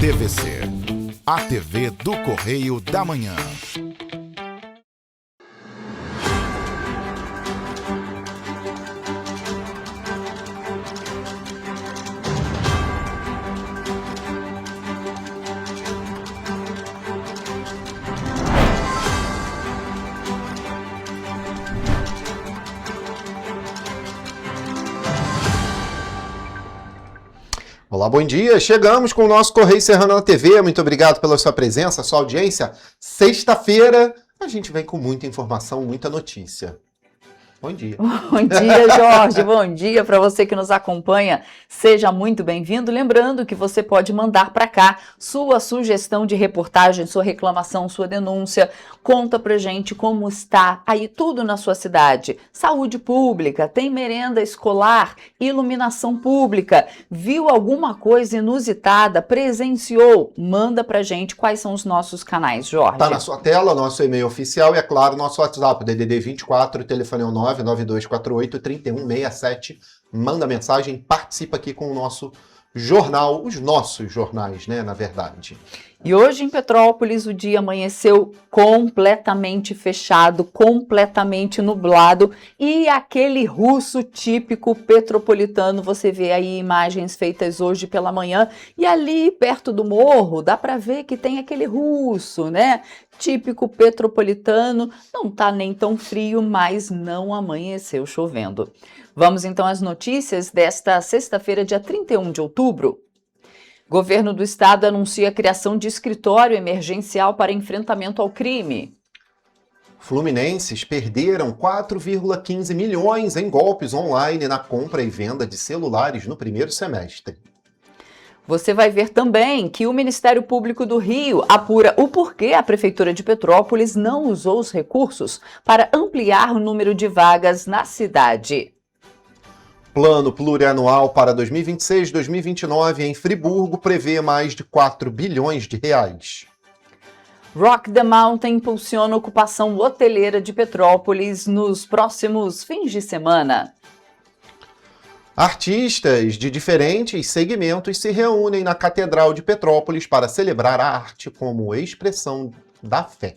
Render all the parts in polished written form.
TVC, a TV do Correio da Manhã. Olá, bom dia. Chegamos com o nosso Correio Serrano na TV. Muito obrigado pela sua presença, sua audiência. Sexta-feira, a gente vem com muita informação, muita notícia. Bom dia. Bom dia, Jorge. Bom dia para você que nos acompanha. Seja muito bem-vindo. Lembrando que você pode mandar para cá sua sugestão de reportagem, sua reclamação, sua denúncia. Conta pra gente como está aí tudo na sua cidade. Saúde pública, tem merenda escolar, iluminação pública. Viu alguma coisa inusitada? Presenciou? Manda pra gente quais são os nossos canais, Jorge. Tá na sua tela, nosso e-mail oficial e, é claro, nosso WhatsApp, DDD 24, telefone é o 99248-3167. Manda mensagem, participa aqui com o nosso jornal, os nossos jornais, né, na verdade. E hoje em Petrópolis o dia amanheceu completamente fechado, completamente nublado e aquele russo típico petropolitano, você vê aí imagens feitas hoje pela manhã e ali perto do morro dá para ver que tem aquele russo, né? Típico petropolitano, não tá nem tão frio, mas não amanheceu chovendo. Vamos então às notícias desta sexta-feira, dia 31 de outubro. Governo do Estado anuncia a criação de escritório emergencial para enfrentamento ao crime. Fluminenses perderam 4,15 milhões em golpes online na compra e venda de celulares no primeiro semestre. Você vai ver também que o Ministério Público do Rio apura o porquê a Prefeitura de Petrópolis não usou os recursos para ampliar o número de vagas na cidade. Plano plurianual para 2026-2029 em Friburgo prevê mais de 4 bilhões de reais. Rock the Mountain impulsiona a ocupação hoteleira de Petrópolis nos próximos fins de semana. Artistas de diferentes segmentos se reúnem na Catedral de Petrópolis para celebrar a arte como expressão da fé.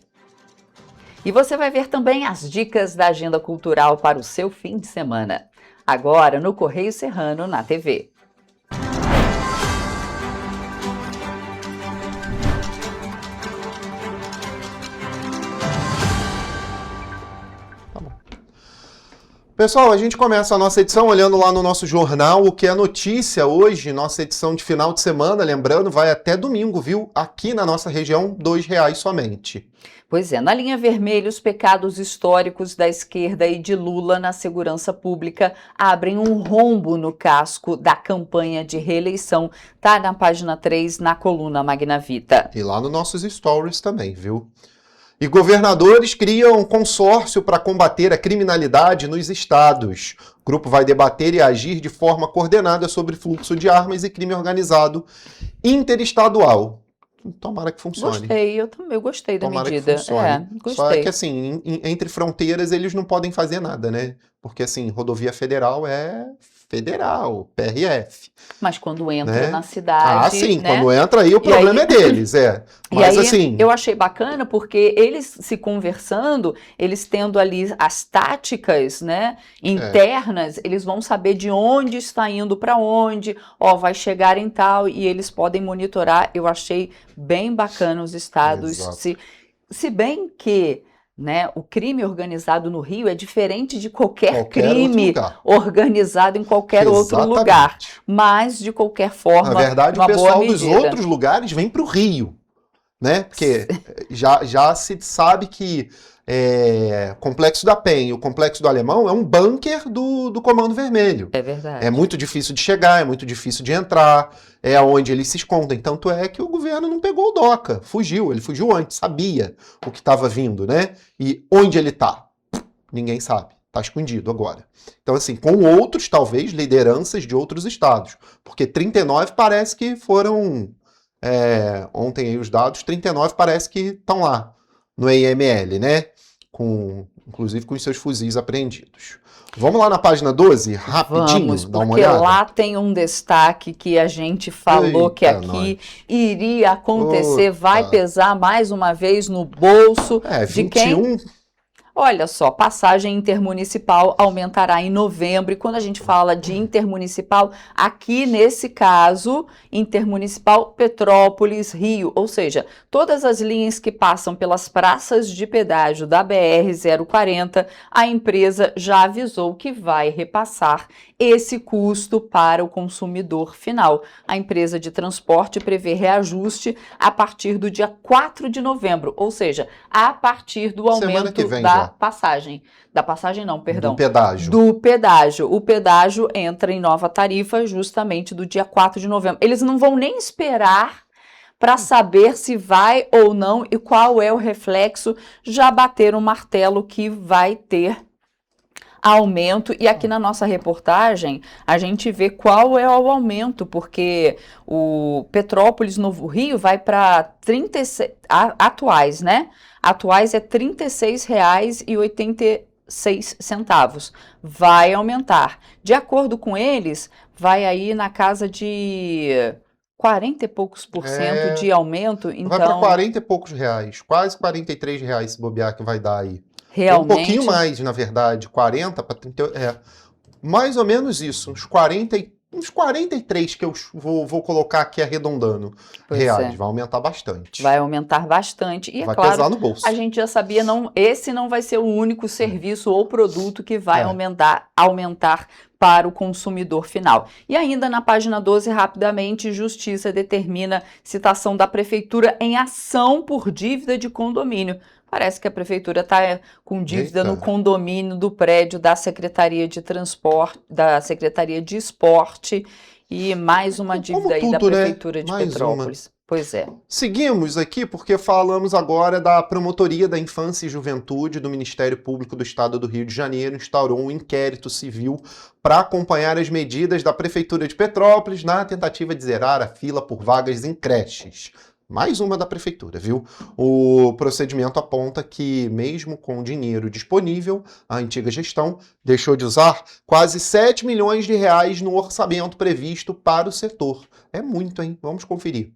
E você vai ver também as dicas da agenda cultural para o seu fim de semana. Agora no Correio Serrano na TV. Pessoal, a gente começa a nossa edição olhando lá no nosso jornal o que é notícia hoje, nossa edição de final de semana, lembrando, vai até domingo, viu? Aqui na nossa região, R$2 somente. Pois é, na linha vermelha, os pecados históricos da esquerda e de Lula na segurança pública abrem um rombo no casco da campanha de reeleição. Tá na página 3, na coluna Magna Vita. E lá nos nossos stories também, viu? E governadores criam um consórcio para combater a criminalidade nos estados. O grupo vai debater e agir de forma coordenada sobre fluxo de armas e crime organizado interestadual. Tomara que funcione. Gostei, eu também gostei da Tomara medida. que funcione. Gostei. Só é que assim, entre fronteiras eles não podem fazer nada, né? Porque assim, rodovia federal é federal, PRF. Mas quando entra né? na cidade... Ah, sim, né? quando entra aí o problema é deles, Mas e aí, assim... eu achei bacana porque eles se conversando, eles tendo ali as táticas, né, internas, eles vão saber de onde está indo para onde, vai chegar em tal, e eles podem monitorar. Eu achei bem bacana os estados, se bem que... né, o crime organizado no Rio é diferente de qualquer crime organizado em qualquer outro lugar. Mas, de qualquer forma, na verdade, o pessoal dos outros lugares vem para o Rio, né? Porque já se sabe que Complexo da Penha e o Complexo do Alemão é um bunker do Comando Vermelho. É verdade. É muito difícil de chegar, é muito difícil de entrar, é onde eles se escondem. Tanto é que o governo não pegou o DOCA, fugiu, ele fugiu antes, sabia o que estava vindo, né? E onde ele está? Ninguém sabe, está escondido agora. Então, assim, com outros, talvez, lideranças de outros estados, porque 39 parece que foram, ontem aí os dados, 39 parece que estão lá no EML, né? Com inclusive com os seus fuzis apreendidos. Vamos lá na página 12, rapidinho, Vamos, dar uma porque olhada? lá tem um destaque que a gente falou que Eita, aqui nós. iria acontecer, vai Opa. pesar mais uma vez no bolso de quem? 21. Olha só, passagem intermunicipal aumentará em novembro. E quando a gente fala de intermunicipal, aqui nesse caso, intermunicipal Petrópolis, Rio, ou seja, todas as linhas que passam pelas praças de pedágio da BR-040, a empresa já avisou que vai repassar esse custo para o consumidor final. A empresa de transporte prevê reajuste a partir do dia 4 de novembro, ou seja, a partir do Semana que aumento vem da já. passagem. Da passagem não, perdão. Do pedágio. Do pedágio. O pedágio entra em nova tarifa justamente do dia 4 de novembro. Eles não vão nem esperar para saber se vai ou não e qual é o reflexo. Já bateram o martelo que vai ter aumento, e aqui na nossa reportagem a gente vê qual é o aumento, porque o Petrópolis Novo Rio vai para 36 atuais, né? Atuais é R$ 36,86. Vai aumentar. De acordo com eles, vai aí na casa de 40 e poucos por cento de aumento, então Vai para 40 e poucos reais, quase R$ 43 se bobear que vai dar aí. realmente Um pouquinho mais, na verdade, 40 para 30, mais ou menos isso, uns 43 que eu vou colocar aqui arredondando Pois reais, é. vai aumentar bastante. Vai aumentar bastante. E é Vai claro, pesar no bolso. a gente já sabia, esse não vai ser o único serviço ou produto que vai aumentar para o consumidor final. E ainda na página 12, rapidamente, Justiça determina citação da Prefeitura em ação por dívida de condomínio. Parece que a Prefeitura está com dívida no condomínio do prédio da Secretaria de Transporte, da Secretaria de Esporte, e mais uma dívida aí da Prefeitura de Petrópolis. Pois é. Seguimos aqui porque falamos agora da Promotoria da Infância e Juventude do Ministério Público do Estado do Rio de Janeiro, instaurou um inquérito civil para acompanhar as medidas da Prefeitura de Petrópolis na tentativa de zerar a fila por vagas em creches. Mais uma da Prefeitura, viu? O procedimento aponta que, mesmo com o dinheiro disponível, a antiga gestão deixou de usar quase 7 milhões de reais no orçamento previsto para o setor. É muito, hein? Vamos conferir.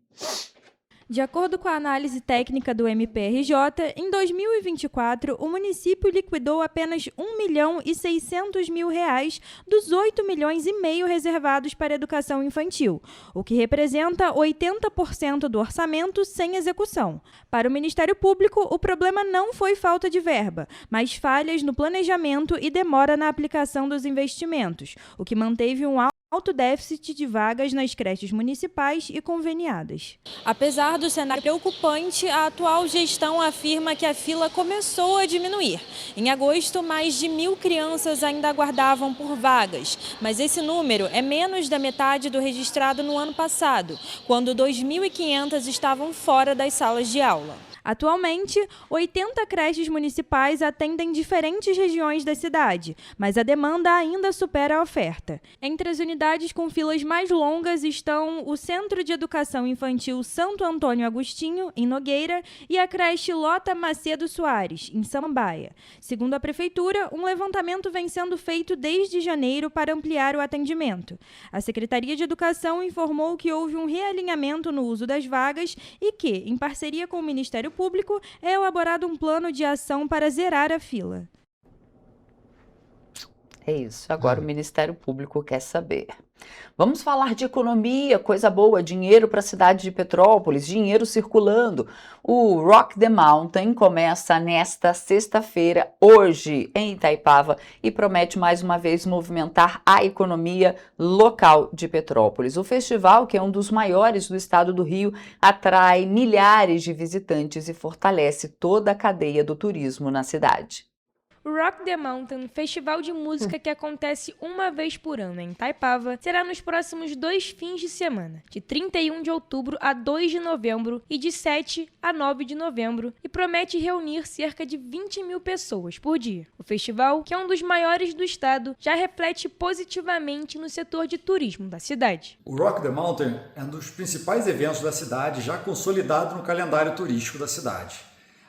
De acordo com a análise técnica do MPRJ, em 2024, o município liquidou apenas R$ 1.600.000 dos 8,5 milhões reservados para a educação infantil, o que representa 80% do orçamento sem execução. Para o Ministério Público, o problema não foi falta de verba, mas falhas no planejamento e demora na aplicação dos investimentos, o que manteve um alto déficit de vagas nas creches municipais e conveniadas. Apesar do cenário preocupante, a atual gestão afirma que a fila começou a diminuir. Em agosto, mais de 1.000 crianças ainda aguardavam por vagas, mas esse número é menos da metade do registrado no ano passado, quando 2.500 estavam fora das salas de aula. Atualmente, 80 creches municipais atendem diferentes regiões da cidade, mas a demanda ainda supera a oferta. Entre as unidades com filas mais longas estão o Centro de Educação Infantil Santo Antônio Agostinho, em Nogueira, e a creche Lota Macedo Soares, em Samambaia. Segundo a Prefeitura, um levantamento vem sendo feito desde janeiro para ampliar o atendimento. A Secretaria de Educação informou que houve um realinhamento no uso das vagas e que, em parceria com o Ministério Público, é elaborado um plano de ação para zerar a fila. É isso, agora o Ministério Público quer saber. Vamos falar de economia, coisa boa, dinheiro para a cidade de Petrópolis, dinheiro circulando. O Rock the Mountain começa nesta sexta-feira, hoje, em Itaipava, e promete mais uma vez movimentar a economia local de Petrópolis. O festival, que é um dos maiores do estado do Rio, atrai milhares de visitantes e fortalece toda a cadeia do turismo na cidade. O Rock the Mountain, festival de música que acontece uma vez por ano em Itaipava, será nos próximos 2 fins de semana, de 31 de outubro a 2 de novembro e de 7 a 9 de novembro, e promete reunir cerca de 20.000 pessoas por dia. O festival, que é um dos maiores do estado, já reflete positivamente no setor de turismo da cidade. O Rock the Mountain é um dos principais eventos da cidade, já consolidado no calendário turístico da cidade.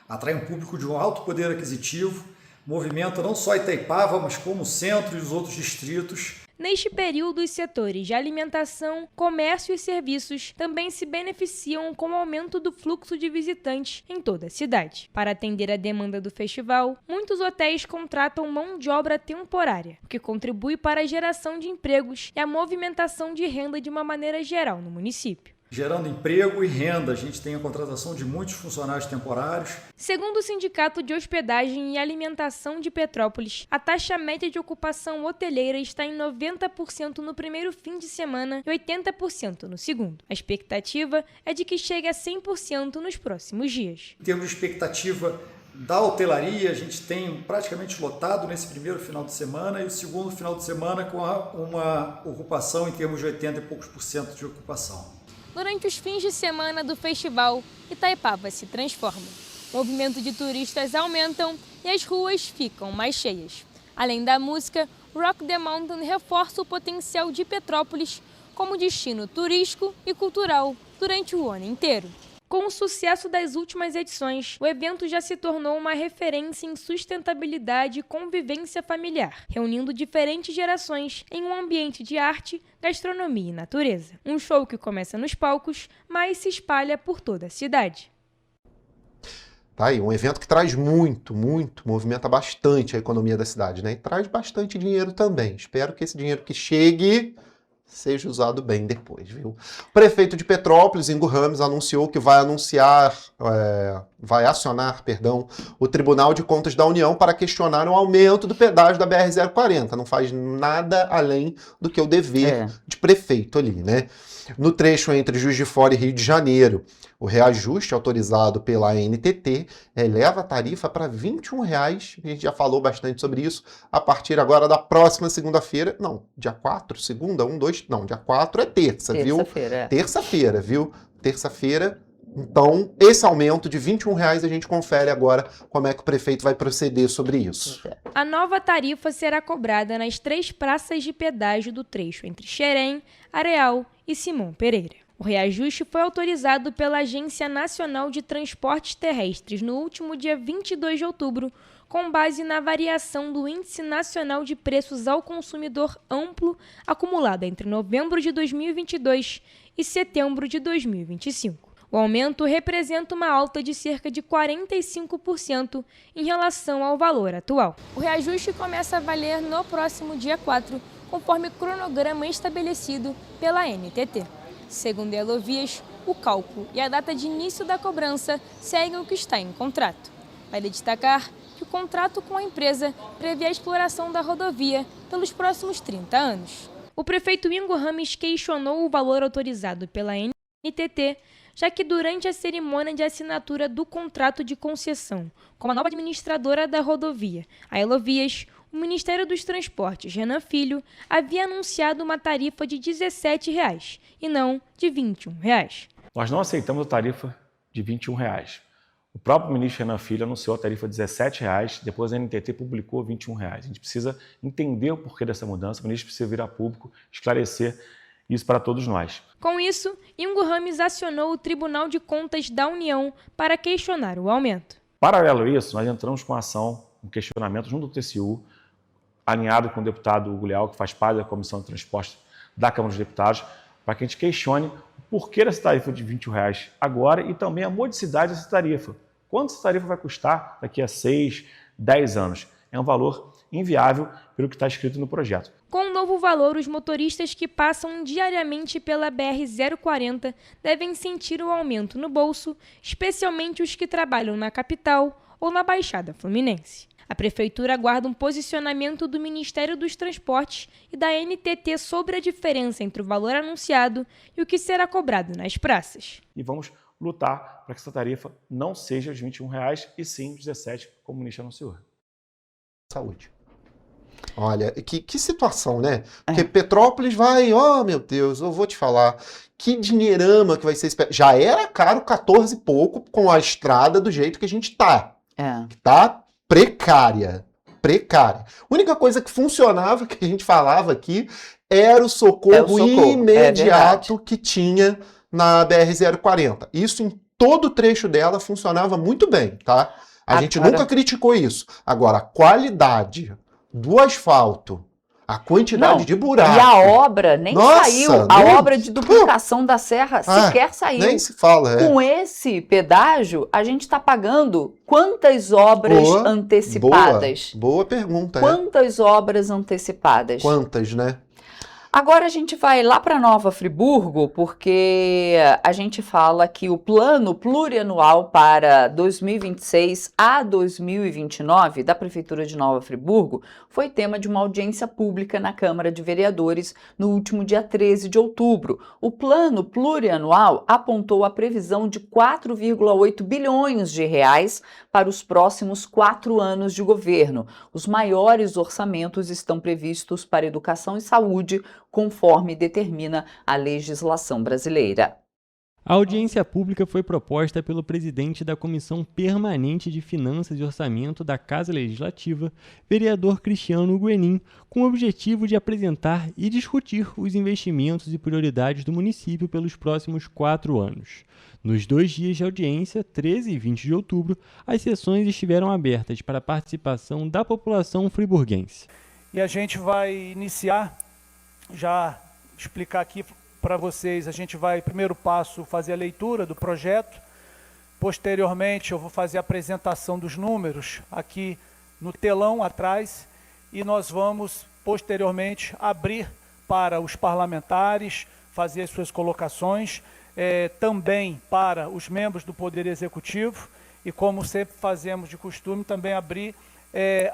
Atrai um público de um alto poder aquisitivo, movimenta não só Itaipava, mas como o centro e os outros distritos. Neste período, os setores de alimentação, comércio e serviços também se beneficiam com o aumento do fluxo de visitantes em toda a cidade. Para atender a demanda do festival, muitos hotéis contratam mão de obra temporária, o que contribui para a geração de empregos e a movimentação de renda de uma maneira geral no município. Gerando emprego e renda, a gente tem a contratação de muitos funcionários temporários. Segundo o Sindicato de Hospedagem e Alimentação de Petrópolis, a taxa média de ocupação hoteleira está em 90% no primeiro fim de semana e 80% no segundo. A expectativa é de que chegue a 100% nos próximos dias. Em termos de expectativa da hotelaria, a gente tem praticamente lotado nesse primeiro final de semana e o segundo final de semana com uma ocupação em termos de 80 e poucos por cento de ocupação. Durante os fins de semana do festival, Itaipava se transforma. O movimento de turistas aumentam e as ruas ficam mais cheias. Além da música, Rock the Mountain reforça o potencial de Petrópolis como destino turístico e cultural durante o ano inteiro. Com o sucesso das últimas edições, o evento já se tornou uma referência em sustentabilidade e convivência familiar, reunindo diferentes gerações em um ambiente de arte, gastronomia e natureza. Um show que começa nos palcos, mas se espalha por toda a cidade. Tá aí, um evento que traz muito, movimenta bastante a economia da cidade, né? E traz bastante dinheiro também. Espero que esse dinheiro que chegue seja usado bem depois, viu? O prefeito de Petrópolis, Ingo Ramos, anunciou que vai acionar, o Tribunal de Contas da União para questionar o aumento do pedágio da BR-040. Não faz nada além do que o dever de prefeito ali, né? No trecho entre Juiz de Fora e Rio de Janeiro, o reajuste autorizado pela ANTT eleva a tarifa para R$ 21,00. A gente já falou bastante sobre isso. A partir agora da próxima segunda-feira, não, dia 4, segunda, 1, 2, não, dia 4 é terça, viu? Terça-feira. Terça-feira, viu? Terça-feira. Então, esse aumento de R$ 21,00 a gente confere agora como é que o prefeito vai proceder sobre isso. A nova tarifa será cobrada nas 3 praças de pedágio do trecho entre Xerém, Areal e Simão Pereira. O reajuste foi autorizado pela Agência Nacional de Transportes Terrestres no último dia 22 de outubro, com base na variação do Índice Nacional de Preços ao Consumidor Amplo acumulada entre novembro de 2022 e setembro de 2025. O aumento representa uma alta de cerca de 45% em relação ao valor atual. O reajuste começa a valer no próximo dia 4, conforme o cronograma estabelecido pela ANTT. Segundo Elovias, o cálculo e a data de início da cobrança seguem o que está em contrato. Vale destacar que o contrato com a empresa prevê a exploração da rodovia pelos próximos 30 anos. O prefeito Ingo Ramos questionou o valor autorizado pela ANTT, já que durante a cerimônia de assinatura do contrato de concessão com a nova administradora da rodovia, a Elovias, o Ministério dos Transportes, Renan Filho, havia anunciado uma tarifa de R$ 17,00 e não de R$ 21,00. Nós não aceitamos a tarifa de R$ 21,00. O próprio ministro Renan Filho anunciou a tarifa de R$ 17,00, depois a ANTT publicou R$ 21,00. A gente precisa entender o porquê dessa mudança, o ministro precisa vir a público, esclarecer isso para todos nós. Com isso, Ingo Ramos acionou o Tribunal de Contas da União para questionar o aumento. Paralelo a isso, nós entramos com ação, um questionamento junto do TCU, alinhado com o deputado Hugo Leal, que faz parte da Comissão de Transporte da Câmara dos Deputados, para que a gente questione o porquê dessa tarifa de R$ 21,00 agora e também a modicidade dessa tarifa. Quanto essa tarifa vai custar daqui a 6, 10 anos? É um valor inviável pelo que está escrito no projeto. Com o novo valor, os motoristas que passam diariamente pela BR-040 devem sentir o aumento no bolso, especialmente os que trabalham na capital ou na Baixada Fluminense. A Prefeitura aguarda um posicionamento do Ministério dos Transportes e da ANTT sobre a diferença entre o valor anunciado e o que será cobrado nas praças. E vamos lutar para que essa tarifa não seja de R$ 21,00 e sim de R$ 17,00, como o ministro anunciou. Saúde. Olha, que situação, né? Porque Petrópolis vai, meu Deus, eu vou te falar, que dinheirama que vai ser... Já era caro 14 e pouco com a estrada do jeito que a gente tá. Que tá precária. A única coisa que funcionava, que a gente falava aqui, era o socorro imediato que tinha na BR-040. Isso em todo o trecho dela funcionava muito bem, tá? A gente nunca criticou isso. Agora, a qualidade do asfalto, a quantidade de buraco. E a obra nem saiu. A obra de duplicação da serra sequer saiu. Nem se fala. Com esse pedágio, a gente está pagando quantas obras antecipadas? Boa pergunta. Quantas obras antecipadas? Quantas, né? Agora a gente vai lá para Nova Friburgo, porque a gente fala que o plano plurianual para 2026 a 2029 da Prefeitura de Nova Friburgo foi tema de uma audiência pública na Câmara de Vereadores no último dia 13 de outubro. O plano plurianual apontou a previsão de 4,8 bilhões de reais para os próximos 4 anos de governo. Os maiores orçamentos estão previstos para educação e saúde, conforme determina a legislação brasileira. A audiência pública foi proposta pelo presidente da Comissão Permanente de Finanças e Orçamento da Casa Legislativa, vereador Cristiano Guenin, com o objetivo de apresentar e discutir os investimentos e prioridades do município pelos próximos 4 anos. Nos 2 dias de audiência, 13 e 20 de outubro, as sessões estiveram abertas para a participação da população friburguense. E a gente vai iniciar, já explicar aqui para vocês, a gente vai, primeiro passo, fazer a leitura do projeto. Posteriormente, eu vou fazer a apresentação dos números aqui no telão atrás e nós vamos, posteriormente, abrir para os parlamentares fazer as suas colocações, também para os membros do Poder Executivo e, como sempre fazemos de costume, também abrir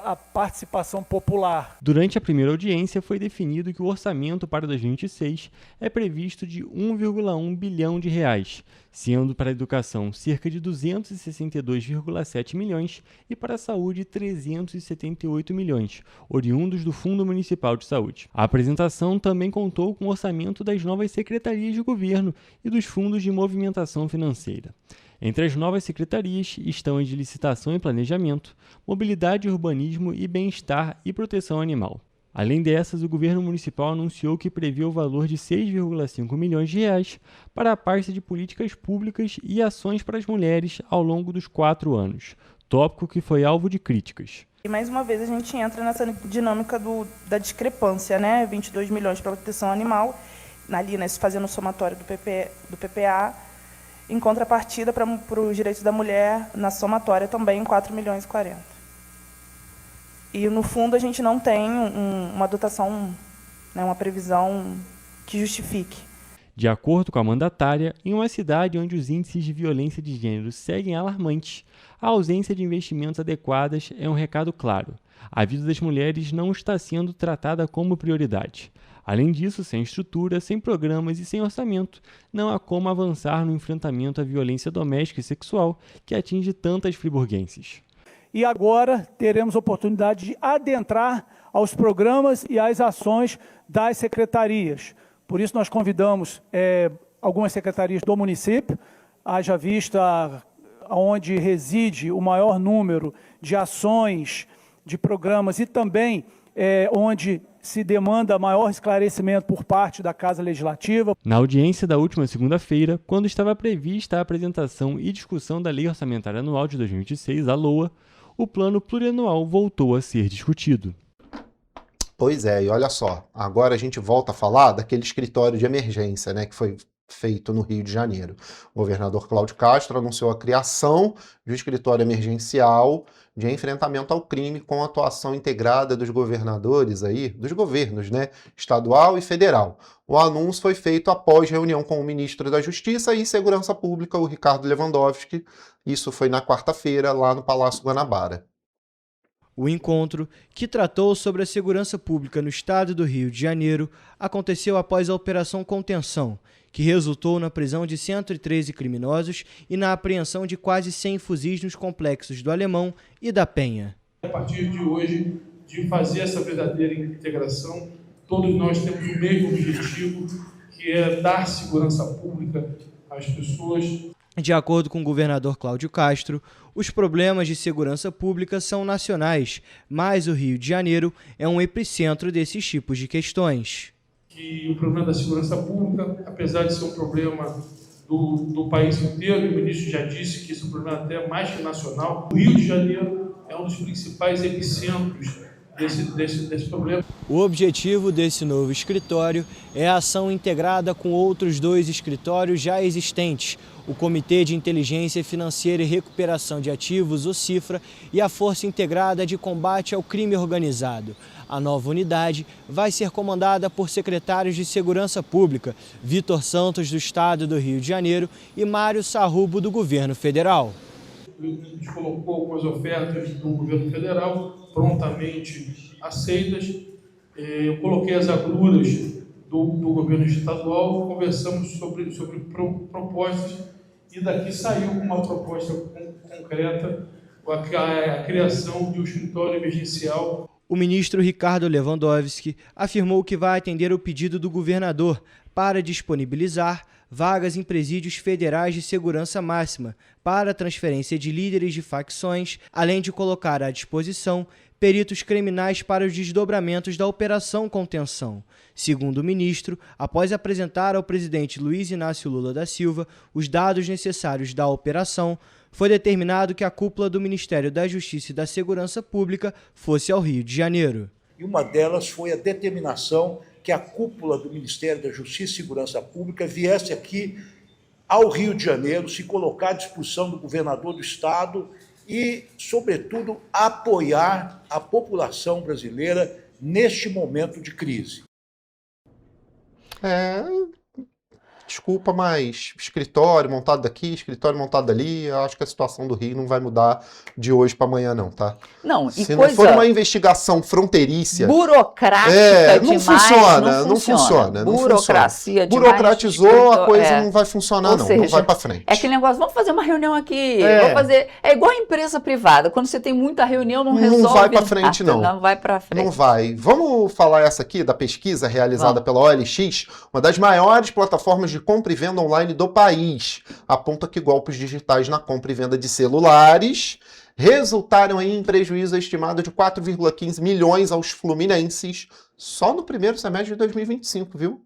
a participação popular. Durante a primeira audiência foi definido que o orçamento para 2026 é previsto de 1,1 bilhão de reais, sendo para a educação cerca de 262,7 milhões e para a saúde 378 milhões, oriundos do Fundo Municipal de Saúde. A apresentação também contou com o orçamento das novas secretarias de governo e dos fundos de movimentação financeira. Entre as novas secretarias estão as de licitação e planejamento, mobilidade, urbanismo e bem-estar e proteção animal. Além dessas, o governo municipal anunciou que prevê o valor de 6,5 milhões de reais para a parte de políticas públicas e ações para as mulheres ao longo dos 4 anos, tópico que foi alvo de críticas. E mais uma vez a gente entra nessa dinâmica da discrepância, né? 22 milhões para a proteção animal, ali, né, fazendo o somatório do PPA, em contrapartida para os direitos da mulher, na somatória também, 4 milhões e 40. E, no fundo, a gente não tem uma dotação, né, uma previsão que justifique. De acordo com a mandatária, em uma cidade onde os índices de violência de gênero seguem alarmantes, a ausência de investimentos adequados é um recado claro. A vida das mulheres não está sendo tratada como prioridade. Além disso, sem estrutura, sem programas e sem orçamento, não há como avançar no enfrentamento à violência doméstica e sexual que atinge tantas friburguenses. E agora teremos a oportunidade de adentrar aos programas e às ações das secretarias. Por isso nós convidamos algumas secretarias do município, haja vista onde reside o maior número de ações, de programas e também onde se demanda maior esclarecimento por parte da Casa Legislativa. Na audiência da última segunda-feira, quando estava prevista a apresentação e discussão da Lei Orçamentária Anual de 2026, a LOA, o plano plurianual voltou a ser discutido. Pois é, e olha só, agora a gente volta a falar daquele escritório de emergência, né, que foi feito no Rio de Janeiro. O governador Cláudio Castro anunciou a criação de um escritório emergencial de enfrentamento ao crime com a atuação integrada dos governadores aí, dos governos, né, estadual e federal. O anúncio foi feito após reunião com o ministro da Justiça e Segurança Pública, o Ricardo Lewandowski. Isso foi na quarta-feira, lá no Palácio Guanabara. O encontro, que tratou sobre a segurança pública no estado do Rio de Janeiro, aconteceu após a Operação Contenção, que resultou na prisão de 113 criminosos e na apreensão de quase 100 fuzis nos complexos do Alemão e da Penha. A partir de hoje, de fazer essa verdadeira integração, todos nós temos o mesmo objetivo, que é dar segurança pública às pessoas. De acordo com o governador Cláudio Castro, os problemas de segurança pública são nacionais, mas o Rio de Janeiro é um epicentro desses tipos de questões. Que o problema da segurança pública, apesar de ser um problema do país inteiro, e o ministro já disse que esse é um problema até mais que nacional. O Rio de Janeiro é um dos principais epicentros desse problema. O objetivo desse novo escritório é a ação integrada com outros 2 escritórios já existentes, o Comitê de Inteligência Financeira e Recuperação de Ativos, o CIFRA, e a Força Integrada de Combate ao Crime Organizado. A nova unidade vai ser comandada por secretários de Segurança Pública, Vitor Santos, do Estado do Rio de Janeiro, e Mário Sarrubo, do Governo Federal. A gente colocou algumas ofertas do governo federal, prontamente aceitas. Eu coloquei as agruras do governo estadual, conversamos sobre propostas, e daqui saiu uma proposta concreta, a criação de um escritório emergencial. O ministro Ricardo Lewandowski afirmou que vai atender o pedido do governador para disponibilizar vagas em presídios federais de segurança máxima para a transferência de líderes de facções, além de colocar à disposição peritos criminais para os desdobramentos da Operação Contenção. Segundo o ministro, após apresentar ao presidente Luiz Inácio Lula da Silva os dados necessários da operação, foi determinado que a cúpula do Ministério da Justiça e da Segurança Pública fosse ao Rio de Janeiro. E uma delas foi a determinação que a cúpula do Ministério da Justiça e Segurança Pública viesse aqui ao Rio de Janeiro, se colocar à disposição do governador do Estado e, sobretudo, apoiar a população brasileira neste momento de crise. Desculpa, mas escritório montado daqui, escritório montado ali, eu acho que a situação do Rio não vai mudar de hoje para amanhã, não, tá? Não, Se não for uma investigação fronteiriça, burocrática não funciona. Não funciona. Burocracia demais. Burocratizou, a coisa não vai funcionar, não vai para frente. É aquele negócio, vamos fazer uma reunião aqui, vamos fazer... É igual a empresa privada, quando você tem muita reunião, não resolve. Não vai para frente, não. Não vai para frente. Não vai. Vamos falar essa aqui da pesquisa realizada pela OLX, uma das maiores plataformas de compra e venda online do país. Aponta que golpes digitais na compra e venda de celulares resultaram em prejuízo estimado de 4,15 milhões aos fluminenses só no primeiro semestre de 2025, viu?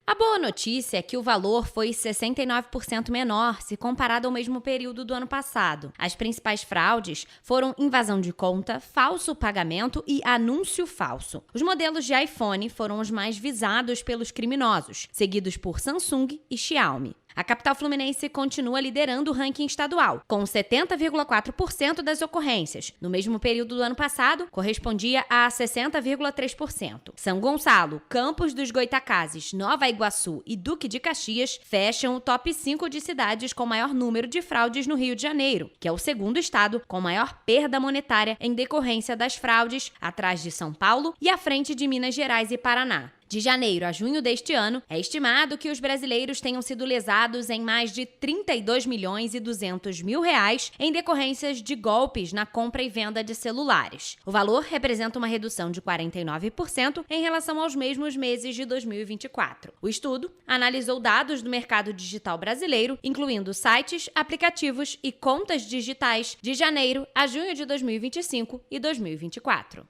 A boa notícia é que o valor foi 69% menor se comparado ao mesmo período do ano passado. As principais fraudes foram invasão de conta, falso pagamento e anúncio falso. Os modelos de iPhone foram os mais visados pelos criminosos, seguidos por Samsung e Xiaomi. A capital fluminense continua liderando o ranking estadual, com 70,4% das ocorrências. No mesmo período do ano passado, correspondia a 60,3%. São Gonçalo, Campos dos Goitacazes, Nova Iguaçu e Duque de Caxias fecham o top 5 de cidades com maior número de fraudes no Rio de Janeiro, que é o segundo estado com maior perda monetária em decorrência das fraudes, atrás de São Paulo e à frente de Minas Gerais e Paraná. De janeiro a junho deste ano, é estimado que os brasileiros tenham sido lesados em mais de 32 milhões e 200 mil reais em decorrências de golpes na compra e venda de celulares. O valor representa uma redução de 49% em relação aos mesmos meses de 2024. O estudo analisou dados do mercado digital brasileiro, incluindo sites, aplicativos e contas digitais de janeiro a junho de 2025 e 2024.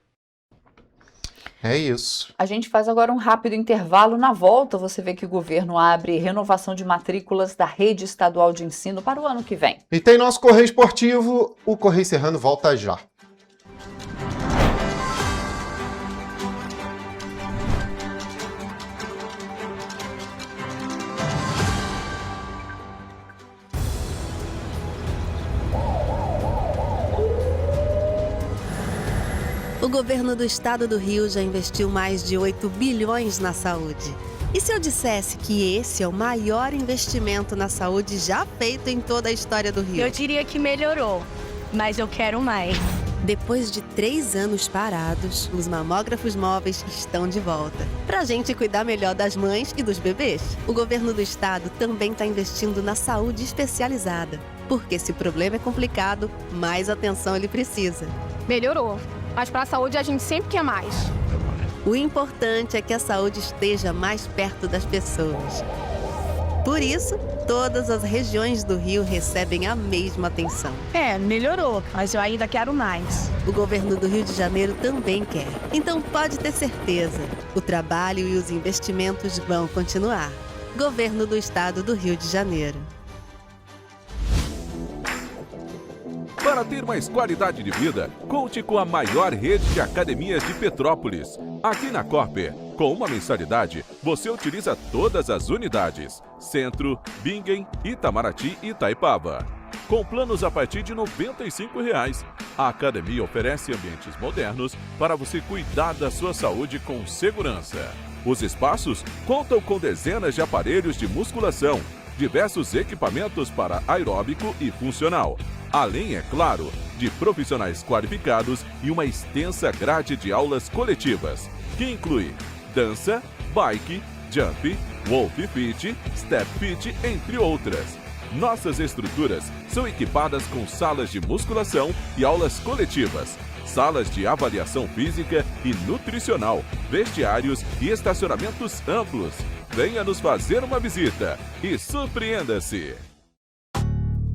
É isso. A gente faz agora um rápido intervalo. Na volta, você vê que o governo abre renovação de matrículas da rede estadual de ensino para o ano que vem. E tem nosso Correio Esportivo. O Correio Serrano volta já. O governo do estado do Rio já investiu mais de 8 bilhões na saúde. E se eu dissesse que esse é o maior investimento na saúde já feito em toda a história do Rio? Eu diria que melhorou, mas eu quero mais. Depois de 3 anos parados, os mamógrafos móveis estão de volta. Pra gente cuidar melhor das mães e dos bebês. O governo do estado também está investindo na saúde especializada. Porque se o problema é complicado, mais atenção ele precisa. Melhorou. Mas para a saúde a gente sempre quer mais. O importante é que a saúde esteja mais perto das pessoas. Por isso, todas as regiões do Rio recebem a mesma atenção. Melhorou, mas eu ainda quero mais. O governo do Rio de Janeiro também quer. Então pode ter certeza, o trabalho e os investimentos vão continuar. Governo do Estado do Rio de Janeiro. Para ter mais qualidade de vida, conte com a maior rede de academias de Petrópolis. Aqui na Corper, com uma mensalidade, você utiliza todas as unidades: Centro, Bingen, Itamaraty e Itaipava. Com planos a partir de R$ 95,00. A academia oferece ambientes modernos para você cuidar da sua saúde com segurança. Os espaços contam com dezenas de aparelhos de musculação, diversos equipamentos para aeróbico e funcional, além, é claro, de profissionais qualificados e uma extensa grade de aulas coletivas, que inclui dança, bike, jump, wolf fit, step fit, entre outras. Nossas estruturas são equipadas com salas de musculação e aulas coletivas, salas de avaliação física e nutricional, vestiários e estacionamentos amplos. Venha nos fazer uma visita e surpreenda-se!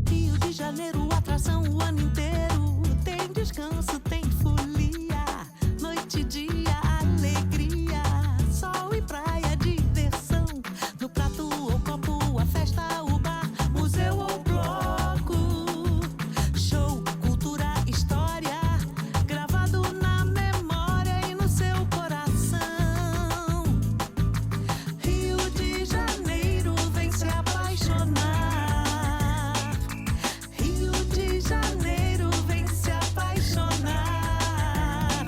Rio de Janeiro, atração o ano inteiro. Tem descanso, tem folia, noite e dia, alegria, sol e praia, diversão. No prato ou copo, a festa, o bar, museu ou bloco. Show, cultura, história, gravado na memória e no seu coração. Rio de Janeiro, vem se apaixonar. Rio de Janeiro, vem se apaixonar.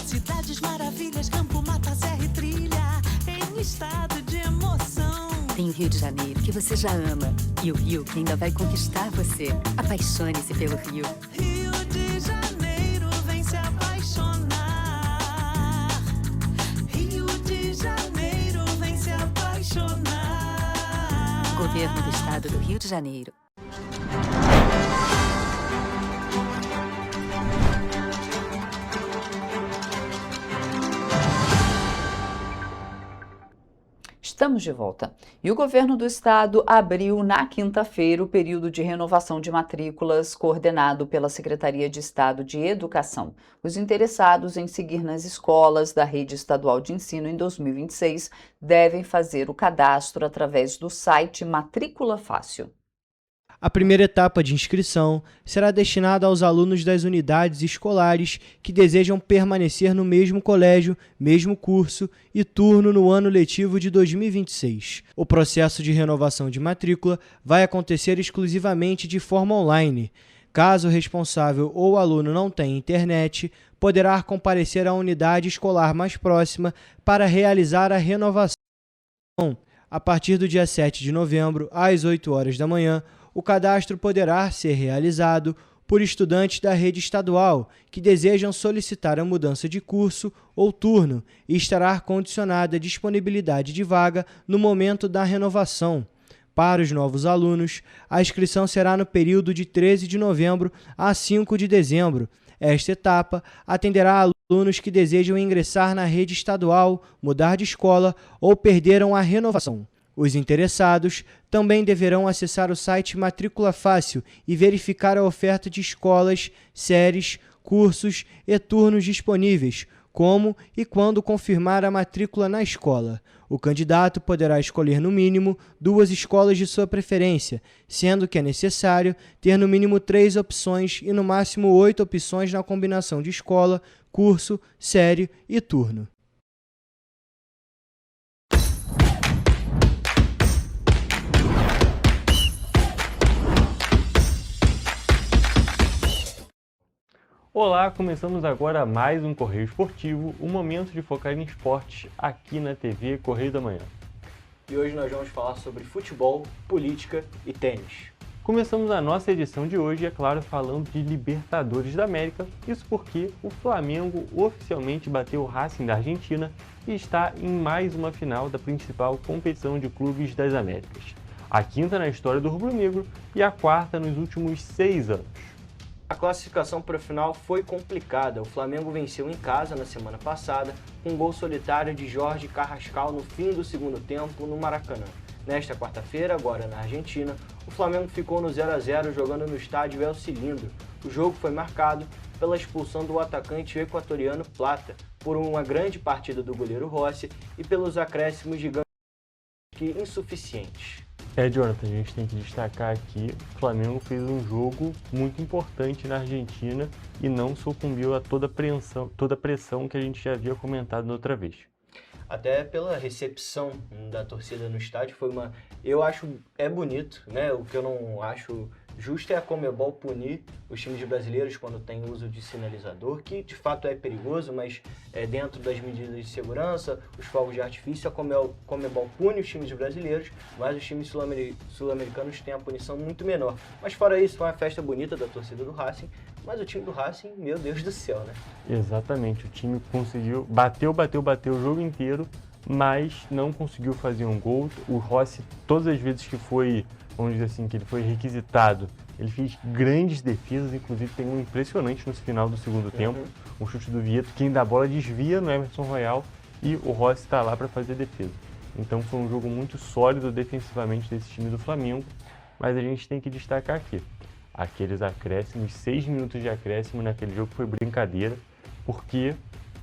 Cidades maravilhas, campo, mata, serra e trilha, em estado de emoção. Tem o Rio de Janeiro, que você já ama, e o Rio, que ainda vai conquistar você. Apaixone-se pelo Rio. Rio de Janeiro, vem se apaixonar. Rio de Janeiro, vem se apaixonar. Governo do Estado do Rio de Janeiro. Estamos de volta. E o governo do estado abriu na quinta-feira o período de renovação de matrículas coordenado pela Secretaria de Estado de Educação. Os interessados em seguir nas escolas da rede estadual de ensino em 2026 devem fazer o cadastro através do site Matrícula Fácil. A primeira etapa de inscrição será destinada aos alunos das unidades escolares que desejam permanecer no mesmo colégio, mesmo curso e turno no ano letivo de 2026. O processo de renovação de matrícula vai acontecer exclusivamente de forma online. Caso o responsável ou o aluno não tenha internet, poderá comparecer à unidade escolar mais próxima para realizar a renovação. A partir do dia 7 de novembro, às 8 horas da manhã, o cadastro poderá ser realizado por estudantes da rede estadual que desejam solicitar a mudança de curso ou turno e estará condicionada à disponibilidade de vaga no momento da renovação. Para os novos alunos, a inscrição será no período de 13 de novembro a 5 de dezembro. Esta etapa atenderá a alunos que desejam ingressar na rede estadual, mudar de escola ou perderam a renovação. Os interessados também deverão acessar o site Matrícula Fácil e verificar a oferta de escolas, séries, cursos e turnos disponíveis, como e quando confirmar a matrícula na escola. O candidato poderá escolher no mínimo 2 escolas de sua preferência, sendo que é necessário ter no mínimo 3 opções e no máximo 8 opções na combinação de escola, curso, série e turno. Olá, começamos agora mais um Correio Esportivo, um momento de focar em esportes aqui na TV Correio da Manhã. E hoje nós vamos falar sobre futebol, política e tênis. Começamos a nossa edição de hoje, é claro, falando de Libertadores da América, isso porque o Flamengo oficialmente bateu o Racing da Argentina e está em mais uma final da principal competição de clubes das Américas. A quinta na história do rubro-negro e a quarta nos últimos 6 anos. A classificação para a final foi complicada. O Flamengo venceu em casa na semana passada com um gol solitário de Jorge Carrascal no fim do segundo tempo no Maracanã. Nesta quarta-feira, agora na Argentina, o Flamengo ficou no 0-0 jogando no estádio El Cilindro. O jogo foi marcado pela expulsão do atacante equatoriano Plata, por uma grande partida do goleiro Rossi e pelos acréscimos de que insuficientes. Jonathan, a gente tem que destacar aqui, o Flamengo fez um jogo muito importante na Argentina e não sucumbiu a toda a pressão que a gente já havia comentado na outra vez. Até pela recepção da torcida no estádio, eu acho, é bonito, né? O que eu não acho justo é a Conmebol punir os times brasileiros quando tem uso de sinalizador, que de fato é perigoso, mas dentro das medidas de segurança, os fogos de artifício, a Conmebol pune os times brasileiros, mas os times sul-americanos têm a punição muito menor. Mas fora isso, foi uma festa bonita da torcida do Racing, mas o time do Racing, meu Deus do céu, né? Exatamente, o time conseguiu, bateu o jogo inteiro, mas não conseguiu fazer um gol. O Rossi, todas as vezes que foi, vamos dizer assim, que ele foi requisitado, ele fez grandes defesas, inclusive tem um impressionante no final do segundo tempo, um chute do Vieto, que ainda a bola desvia no Emerson Royal e o Rossi está lá para fazer defesa. Então foi um jogo muito sólido defensivamente desse time do Flamengo, mas a gente tem que destacar aqui, aqueles acréscimos, 6 minutos de acréscimo naquele jogo foi brincadeira, porque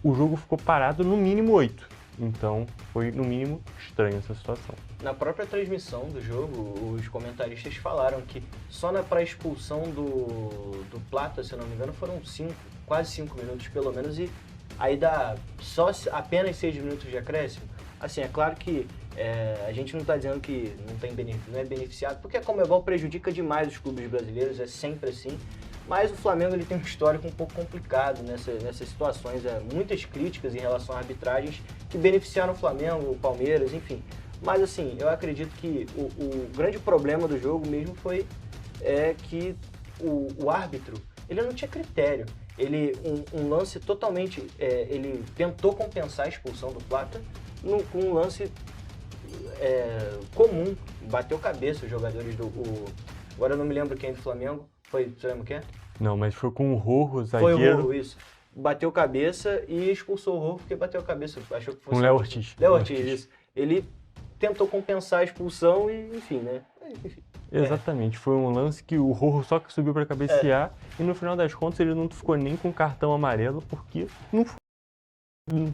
o jogo ficou parado no mínimo 8. Então foi no mínimo estranha essa situação. Na própria transmissão do jogo, os comentaristas falaram que só para a expulsão do Plata, se eu não me engano, foram quase 5 minutos pelo menos, e aí dá apenas 6 minutos de acréscimo. Assim, é claro que a gente não está dizendo que não é beneficiado, porque a Conmebol prejudica demais os clubes brasileiros, é sempre assim. Mas o Flamengo ele tem um histórico um pouco complicado nessas situações. Muitas críticas em relação a arbitragens que beneficiaram o Flamengo, o Palmeiras, enfim. Mas assim, eu acredito que o grande problema do jogo mesmo foi que o árbitro ele não tinha critério. Um lance totalmente... ele tentou compensar a expulsão do Plata com um lance comum. Bateu cabeça os jogadores agora eu não me lembro quem do Flamengo. Você lembra quem é? Não, mas foi com o Rojo, zagueiro. Foi o Rojo, isso. Bateu cabeça e expulsou o Rojo porque bateu a cabeça. Achou que fosse com o Léo Ortiz. Léo Ortiz, isso. Ele tentou compensar a expulsão e, enfim, né? Exatamente. Foi um lance que o Rojo só que subiu para cabecear e no final das contas ele não ficou nem com cartão amarelo porque não foi.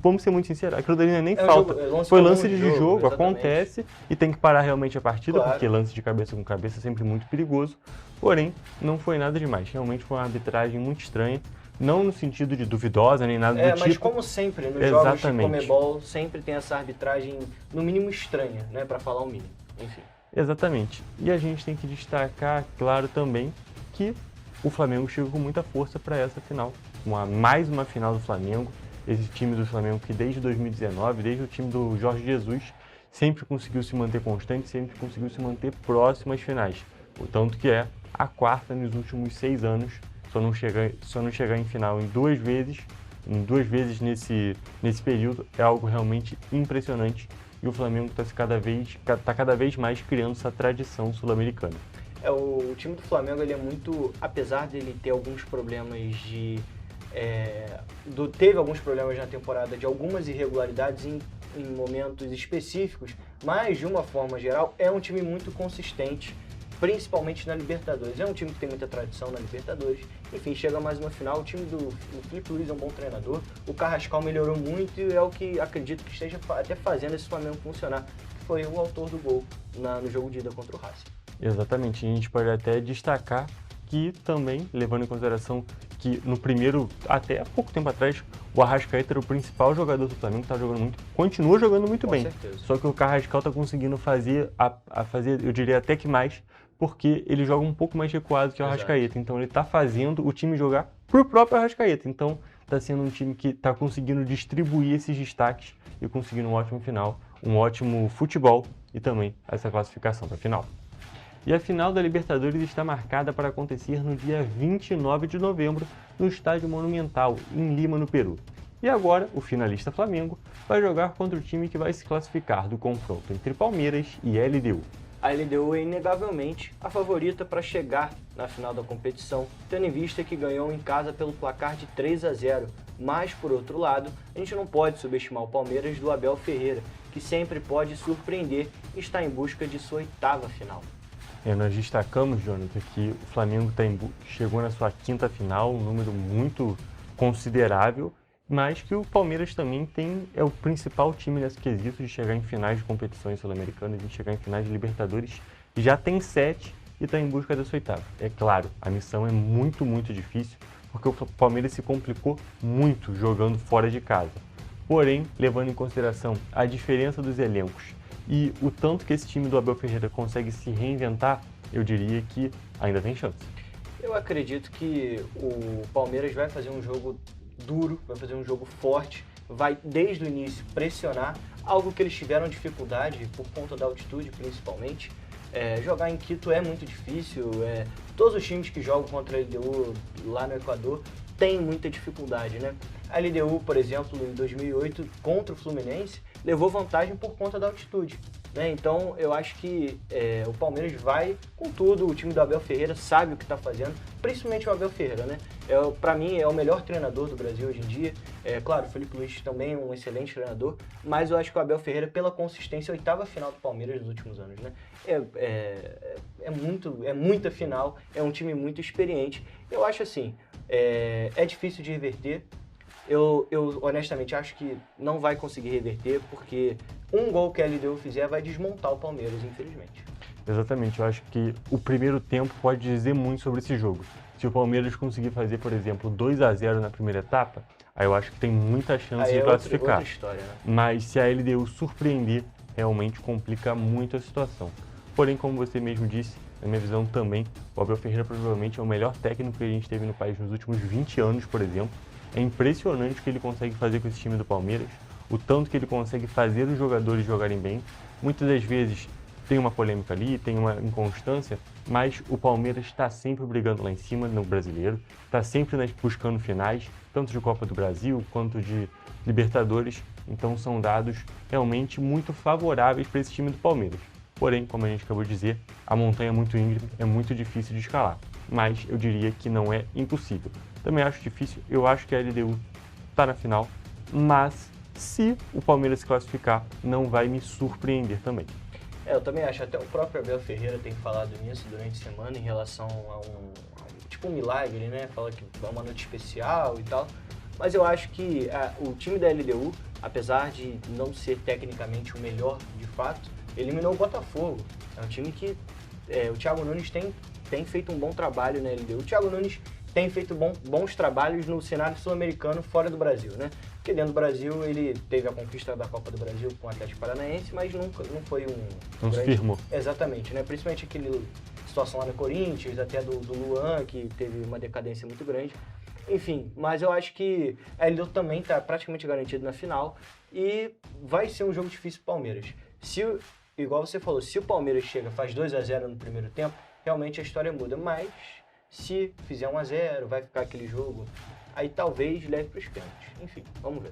Vamos ser muito sinceros, aquilo dali não é nem falta. Foi lance de jogo, acontece e tem que parar realmente a partida, claro. Porque lance de cabeça com cabeça é sempre muito perigoso. Porém, não foi nada demais. Realmente foi uma arbitragem muito estranha. Não no sentido de duvidosa, nem nada do tipo. Mas como sempre, nos jogos de Conmebol, sempre tem essa arbitragem, no mínimo, estranha, né? Para falar o mínimo. Enfim. Exatamente. E a gente tem que destacar, claro, também, que o Flamengo chegou com muita força para essa final. Mais uma final do Flamengo. Esse time do Flamengo que desde 2019, desde o time do Jorge Jesus, sempre conseguiu se manter constante, sempre conseguiu se manter próximo às finais. O tanto que é a quarta nos últimos 6 anos, só não chegar em final em duas vezes nesse período, é algo realmente impressionante. E o Flamengo está cada vez mais criando essa tradição sul-americana. O time do Flamengo ele é muito, apesar dele ter alguns problemas teve alguns problemas na temporada de algumas irregularidades em momentos específicos, mas de uma forma geral é um time muito consistente, principalmente na Libertadores. É um time que tem muita tradição na Libertadores. Enfim, chega mais uma final. O time do Felipe Luiz é um bom treinador. O Carrascal melhorou muito e é o que acredito que esteja até fazendo esse Flamengo funcionar, que foi o autor do gol no jogo de ida contra o Racing. Exatamente. A gente pode até destacar que também, levando em consideração que no primeiro, até há pouco tempo atrás, o Arrascaeta era o principal jogador do Flamengo, continua jogando muito bem. Certeza. Só que o Carrascal está conseguindo fazer, eu diria até que mais, porque ele joga um pouco mais recuado que o Arrascaeta. Então ele está fazendo o time jogar pro próprio Arrascaeta. Então está sendo um time que está conseguindo distribuir esses destaques e conseguindo um ótimo final, um ótimo futebol e também essa classificação para a final. E a final da Libertadores está marcada para acontecer no dia 29 de novembro, no Estádio Monumental, em Lima, no Peru. E agora, o finalista Flamengo vai jogar contra o time que vai se classificar do confronto entre Palmeiras e LDU. A LDU é inegavelmente a favorita para chegar na final da competição, tendo em vista que ganhou em casa pelo placar de 3-0. Mas, por outro lado, a gente não pode subestimar o Palmeiras do Abel Ferreira, que sempre pode surpreender e está em busca de sua 8ª final. Nós destacamos, Jonathan, que o Flamengo chegou na sua 5ª final, um número muito considerável, mas que o Palmeiras também é o principal time nesse quesito de chegar em finais de competições sul-americanas, de chegar em finais de Libertadores, já tem 7 e está em busca da sua 8ª. É claro, a missão é muito, muito difícil, porque o Palmeiras se complicou muito jogando fora de casa. Porém, levando em consideração a diferença dos elencos e o tanto que esse time do Abel Ferreira consegue se reinventar, eu diria que ainda tem chance. Eu acredito que o Palmeiras vai fazer um jogo duro, vai fazer um jogo forte, vai desde o início pressionar, algo que eles tiveram dificuldade por conta da altitude principalmente. Jogar em Quito é muito difícil, todos os times que jogam contra a LDU lá no Equador têm muita dificuldade, né? A LDU, por exemplo, em 2008, contra o Fluminense, levou vantagem por conta da altitude, né? Então, eu acho que o Palmeiras vai com tudo, o time do Abel Ferreira sabe o que está fazendo, principalmente o Abel Ferreira, né? Para mim, é o melhor treinador do Brasil hoje em dia. Claro, o Felipe Luiz também é um excelente treinador, mas eu acho que o Abel Ferreira, pela consistência, 8ª final do Palmeiras nos últimos anos, né? É muita final, é um time muito experiente. Eu acho assim, é difícil de reverter. Eu honestamente acho que não vai conseguir reverter, porque um gol que a LDU fizer vai desmontar o Palmeiras, infelizmente. Exatamente, eu acho que o primeiro tempo pode dizer muito sobre esse jogo. Se o Palmeiras conseguir fazer, por exemplo, 2-0 na primeira etapa, aí eu acho que tem muita chance de classificar. Outra história, né? Mas se a LDU surpreender, realmente complica muito a situação. Porém, como você mesmo disse, na minha visão também, o Abel Ferreira provavelmente é o melhor técnico que a gente teve no país nos últimos 20 anos, por exemplo. É impressionante o que ele consegue fazer com esse time do Palmeiras, o tanto que ele consegue fazer os jogadores jogarem bem. Muitas das vezes tem uma polêmica ali, tem uma inconstância, mas o Palmeiras está sempre brigando lá em cima no Brasileiro, está sempre buscando finais, tanto de Copa do Brasil quanto de Libertadores. Então são dados realmente muito favoráveis para esse time do Palmeiras. Porém, como a gente acabou de dizer, a montanha é muito íngreme, é muito difícil de escalar. Mas eu diria que não é impossível. Também acho difícil, eu acho que a LDU está na final, mas se o Palmeiras se classificar, não vai me surpreender também. Eu também acho, até o próprio Abel Ferreira tem falado nisso durante a semana em relação a um milagre, né? Fala que é uma noite especial e tal, mas eu acho que o time da LDU, apesar de não ser tecnicamente o melhor de fato, eliminou o Botafogo. É um time que o Thiago Nunes tem feito um bom trabalho na LDU. O Thiago Nunes tem feito bons trabalhos no cenário sul-americano fora do Brasil, né? Porque dentro do Brasil ele teve a conquista da Copa do Brasil com o Atlético Paranaense, mas não foi Não se firmou. Exatamente, né? Principalmente aquele situação lá no Corinthians, até do Luan, que teve uma decadência muito grande. Enfim, mas eu acho que a LDU também está praticamente garantido na final e vai ser um jogo difícil para o Palmeiras. Igual você falou, se o Palmeiras faz 2-0 no primeiro tempo, realmente a história muda, mas se fizer 1-0, vai ficar aquele jogo, aí talvez leve para os pênaltis. Enfim, vamos ver.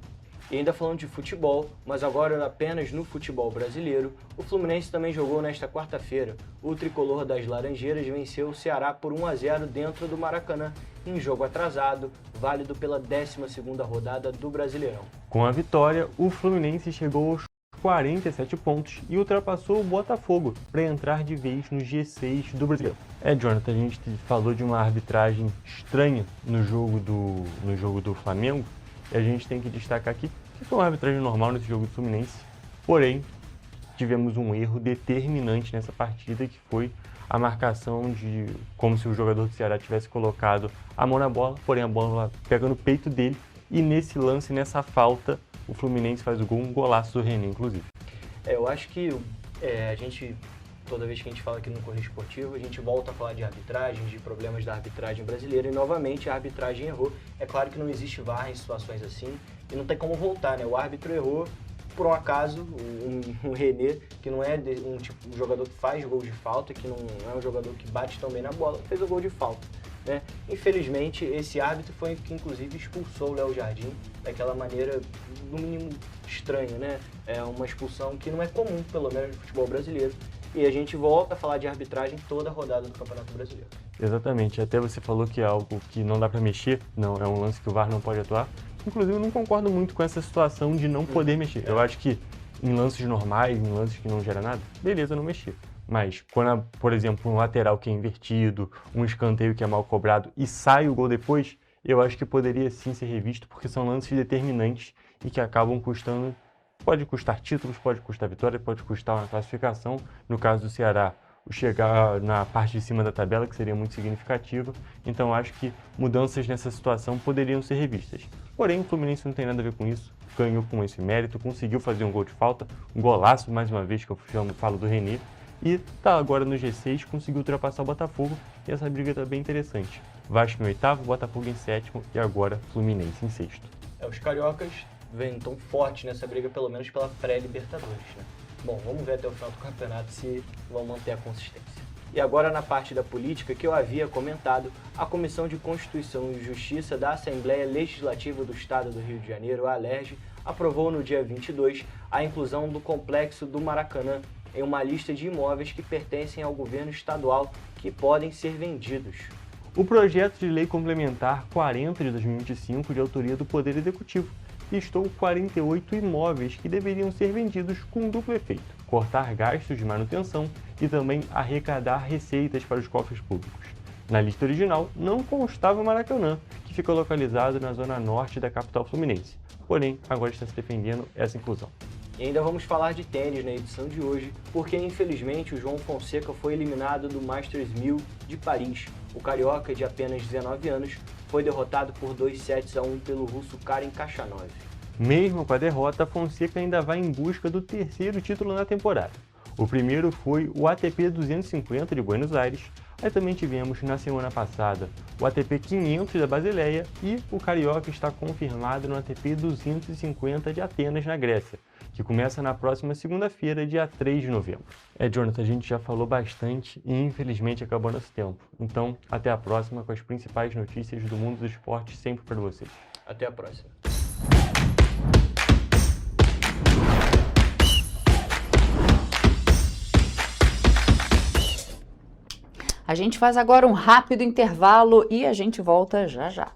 E ainda falando de futebol, mas agora apenas no futebol brasileiro, o Fluminense também jogou nesta quarta-feira. O tricolor das Laranjeiras venceu o Ceará por 1-0 dentro do Maracanã, em jogo atrasado, válido pela 12ª rodada do Brasileirão. Com a vitória, o Fluminense chegou aos 47 pontos e ultrapassou o Botafogo para entrar de vez no G6 do Brasileiro. Jonathan, a gente falou de uma arbitragem estranha no jogo do Flamengo e a gente tem que destacar aqui que foi uma arbitragem normal nesse jogo do Fluminense, porém tivemos um erro determinante nessa partida, que foi a marcação de como se o jogador do Ceará tivesse colocado a mão na bola, porém a bola pega no peito dele, e nesse lance, nessa falta, o Fluminense faz o gol, um golaço do René, inclusive. Eu acho que a gente, toda vez que a gente fala aqui no Correio Esportivo, a gente volta a falar de arbitragem, de problemas da arbitragem brasileira, e novamente a arbitragem errou. É claro que não existe VAR em situações assim, e não tem como voltar, né? O árbitro errou, por um acaso, um René, que não é um jogador que faz gol de falta, que não é um jogador que bate tão bem na bola, fez o gol de falta, né? Infelizmente, esse árbitro foi que inclusive expulsou o Léo Jardim daquela maneira, no mínimo, estranha, né? É uma expulsão que não é comum, pelo menos no futebol brasileiro. E a gente volta a falar de arbitragem toda a rodada do Campeonato Brasileiro. Exatamente, até você falou que é algo que não dá para mexer, não é um lance que o VAR não pode atuar. Inclusive, eu não concordo muito com essa situação de não poder mexer. Eu acho que em lances normais, em lances que não geram nada, beleza não mexer. Mas quando, por exemplo, um lateral que é invertido, um escanteio que é mal cobrado e sai o gol depois, eu acho que poderia sim ser revisto, porque são lances determinantes e que acabam custando, pode custar títulos, pode custar vitória, pode custar uma classificação. No caso do Ceará, chegar na parte de cima da tabela, que seria muito significativa. Então acho que mudanças nessa situação poderiam ser revistas. Porém, o Fluminense não tem nada a ver com isso, ganhou com esse mérito, conseguiu fazer um gol de falta, um golaço, mais uma vez, que eu falo do René, e está agora no G6, conseguiu ultrapassar o Botafogo, e essa briga está bem interessante. Vasco em oitavo, Botafogo em sétimo e agora Fluminense em sexto. Os cariocas vêm tão fortes nessa briga, pelo menos pela pré-Libertadores, né? Bom, vamos ver até o final do campeonato se vão manter a consistência. E agora na parte da política que eu havia comentado, a Comissão de Constituição e Justiça da Assembleia Legislativa do Estado do Rio de Janeiro, a ALERJ, aprovou no dia 22 a inclusão do Complexo do Maracanã em uma lista de imóveis que pertencem ao governo estadual que podem ser vendidos. O projeto de lei complementar 40 de 2025, de autoria do Poder Executivo, listou 48 imóveis que deveriam ser vendidos com um duplo efeito: cortar gastos de manutenção e também arrecadar receitas para os cofres públicos. Na lista original não constava o Maracanã, que fica localizado na zona norte da capital fluminense. Porém, agora está se defendendo essa inclusão. E ainda vamos falar de tênis na edição de hoje, porque infelizmente o João Fonseca foi eliminado do Masters 1000 de Paris. O carioca, de apenas 19 anos, foi derrotado por 2-1 pelo russo Karen Khachanov. Mesmo com a derrota, Fonseca ainda vai em busca do terceiro título na temporada. O primeiro foi o ATP 250 de Buenos Aires, aí também tivemos na semana passada o ATP 500 da Basileia e o carioca está confirmado no ATP 250 de Atenas, na Grécia, que começa na próxima segunda-feira, dia 3 de novembro. Jonathan, a gente já falou bastante e infelizmente acabou nosso tempo. Então, até a próxima com as principais notícias do mundo do esporte sempre para vocês. Até a próxima. A gente faz agora um rápido intervalo e a gente volta já já.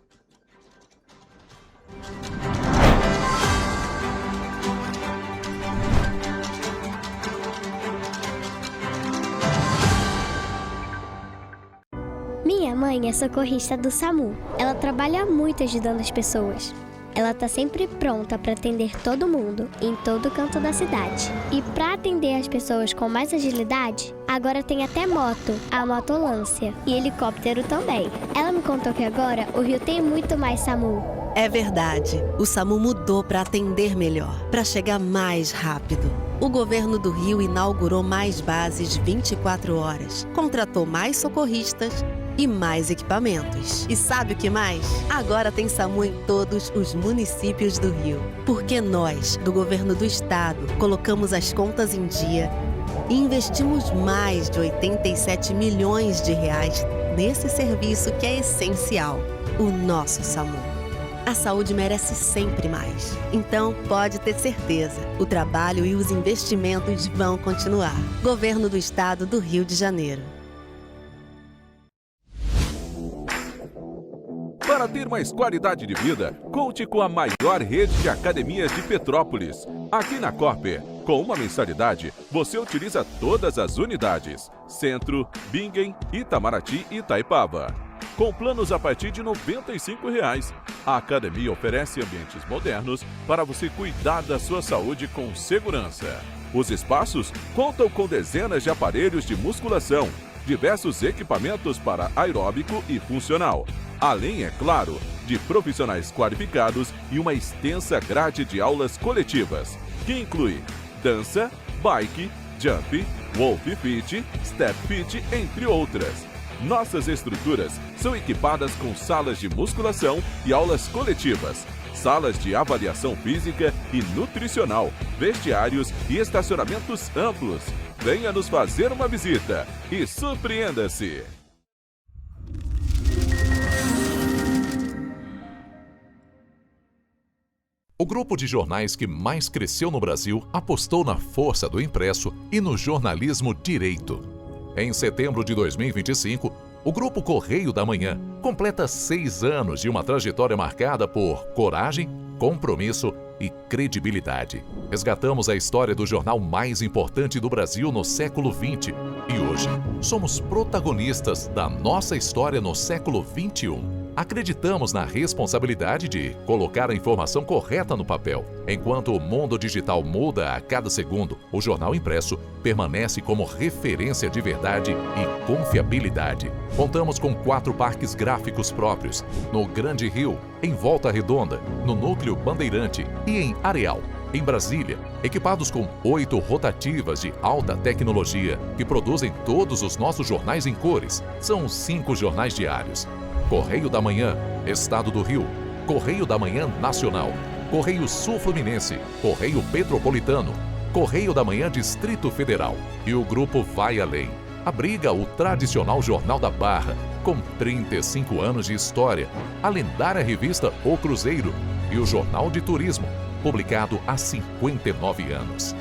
Minha mãe é socorrista do SAMU. Ela trabalha muito ajudando as pessoas. Ela tá sempre pronta para atender todo mundo, em todo canto da cidade. E para atender as pessoas com mais agilidade, agora tem até moto, a motolância, e helicóptero também. Ela me contou que agora o Rio tem muito mais SAMU. É verdade. O SAMU mudou para atender melhor, para chegar mais rápido. O governo do Rio inaugurou mais bases 24 horas, contratou mais socorristas e mais equipamentos. E sabe o que mais? Agora tem SAMU em todos os municípios do Rio. Porque nós, do governo do estado, colocamos as contas em dia e investimos mais de 87 milhões de reais nesse serviço que é essencial, o nosso SAMU. A saúde merece sempre mais. Então, pode ter certeza, o trabalho e os investimentos vão continuar. Governo do Estado do Rio de Janeiro. Para ter mais qualidade de vida, conte com a maior rede de academias de Petrópolis. Aqui na Corper, com uma mensalidade, você utiliza todas as unidades: Centro, Bingen, Itamaraty e Itaipava. Com planos a partir de R$ 95,00. A academia oferece ambientes modernos para você cuidar da sua saúde com segurança. Os espaços contam com dezenas de aparelhos de musculação, diversos equipamentos para aeróbico e funcional, além, é claro, de profissionais qualificados e uma extensa grade de aulas coletivas, que inclui dança, bike, jump, wolf fit, step fit, entre outras. Nossas estruturas são equipadas com salas de musculação e aulas coletivas, salas de avaliação física e nutricional, vestiários e estacionamentos amplos. Venha nos fazer uma visita e surpreenda-se! O grupo de jornais que mais cresceu no Brasil apostou na força do impresso e no jornalismo direito. Em setembro de 2025, o Grupo Correio da Manhã completa 6 anos de uma trajetória marcada por coragem, compromisso e credibilidade. Resgatamos a história do jornal mais importante do Brasil no século XX e hoje somos protagonistas da nossa história no século XXI. Acreditamos na responsabilidade de colocar a informação correta no papel. Enquanto o mundo digital muda a cada segundo, o jornal impresso permanece como referência de verdade e confiabilidade. Contamos com 4 parques gráficos próprios, no Grande Rio, em Volta Redonda, no Núcleo Bandeirante e em Areal. Em Brasília, equipados com 8 rotativas de alta tecnologia que produzem todos os nossos jornais em cores. São 5 jornais diários. Correio da Manhã, Estado do Rio, Correio da Manhã Nacional, Correio Sul-Fluminense, Correio Petropolitano, Correio da Manhã Distrito Federal. E o grupo vai além. Abriga o tradicional Jornal da Barra, com 35 anos de história, a lendária revista O Cruzeiro e o Jornal de Turismo, publicado há 59 anos.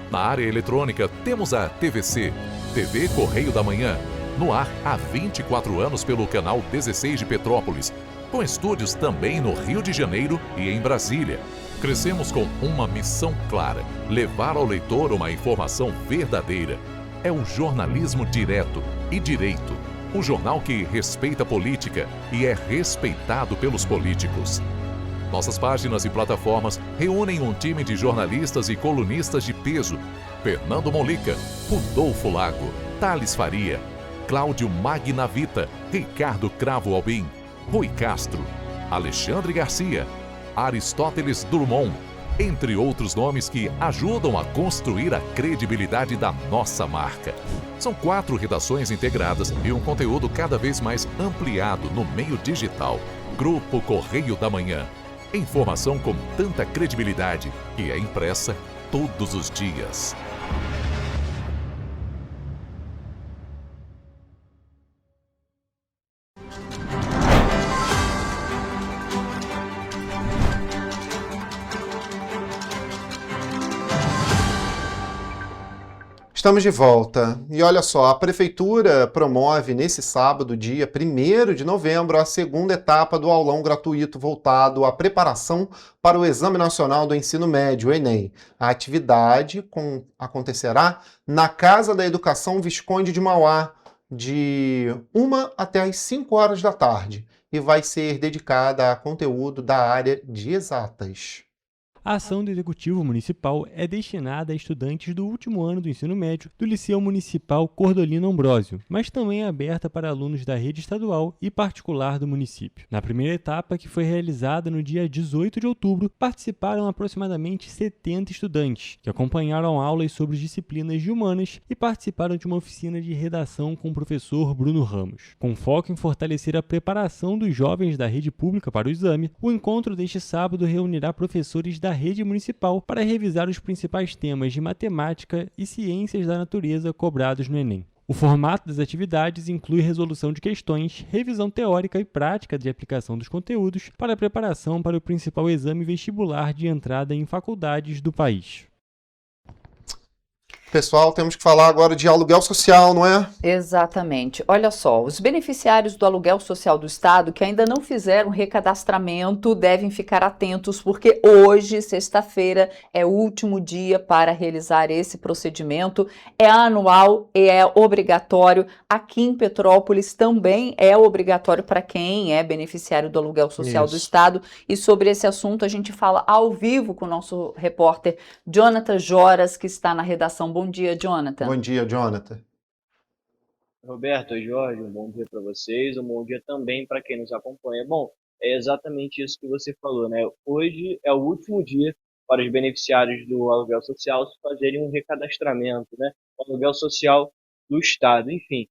Na área eletrônica, temos a TVC, TV Correio da Manhã, no ar há 24 anos pelo canal 16 de Petrópolis, com estúdios também no Rio de Janeiro e em Brasília. Crescemos com uma missão clara: levar ao leitor uma informação verdadeira. É o jornalismo direto e direito, o jornal que respeita a política e é respeitado pelos políticos. Nossas páginas e plataformas reúnem um time de jornalistas e colunistas de peso: Fernando Molica, Rodolfo Lago, Thales Faria, Cláudio Magnavita, Ricardo Cravo Albim, Rui Castro, Alexandre Garcia, Aristóteles Drummond, entre outros nomes que ajudam a construir a credibilidade da nossa marca. São 4 redações integradas e um conteúdo cada vez mais ampliado no meio digital. Grupo Correio da Manhã. Informação com tanta credibilidade que é impressa todos os dias. Estamos de volta. E olha só, a Prefeitura promove nesse sábado, dia 1º de novembro, a segunda etapa do aulão gratuito voltado à preparação para o Exame Nacional do Ensino Médio, o Enem. A atividade acontecerá na Casa da Educação Visconde de Mauá, de 1 até as 5 horas da tarde, e vai ser dedicada a conteúdo da área de exatas. A ação do Executivo Municipal é destinada a estudantes do último ano do ensino médio do Liceu Municipal Cordolino Ambrósio, mas também é aberta para alunos da rede estadual e particular do município. Na primeira etapa, que foi realizada no dia 18 de outubro, participaram aproximadamente 70 estudantes, que acompanharam aulas sobre disciplinas de humanas e participaram de uma oficina de redação com o professor Bruno Ramos. Com foco em fortalecer a preparação dos jovens da rede pública para o exame, o encontro deste sábado reunirá professores da rede municipal para revisar os principais temas de matemática e ciências da natureza cobrados no Enem. O formato das atividades inclui resolução de questões, revisão teórica e prática de aplicação dos conteúdos para a preparação para o principal exame vestibular de entrada em faculdades do país. Pessoal, temos que falar agora de aluguel social, não é? Exatamente. Olha só, os beneficiários do aluguel social do Estado que ainda não fizeram recadastramento devem ficar atentos, porque hoje, sexta-feira, é o último dia para realizar esse procedimento. É anual e é obrigatório. Aqui em Petrópolis também é obrigatório para quem é beneficiário do aluguel social do Estado. E sobre esse assunto a gente fala ao vivo com o nosso repórter Jonathan Joras, que está na redação. Bom dia, Jonathan. Bom dia, Jonathan. Roberto e Jorge, um bom dia para vocês, um bom dia também para quem nos acompanha. Bom, é exatamente isso que você falou, né? Hoje é o último dia para os beneficiários do aluguel social fazerem um recadastramento, né? O aluguel social do Estado, enfim.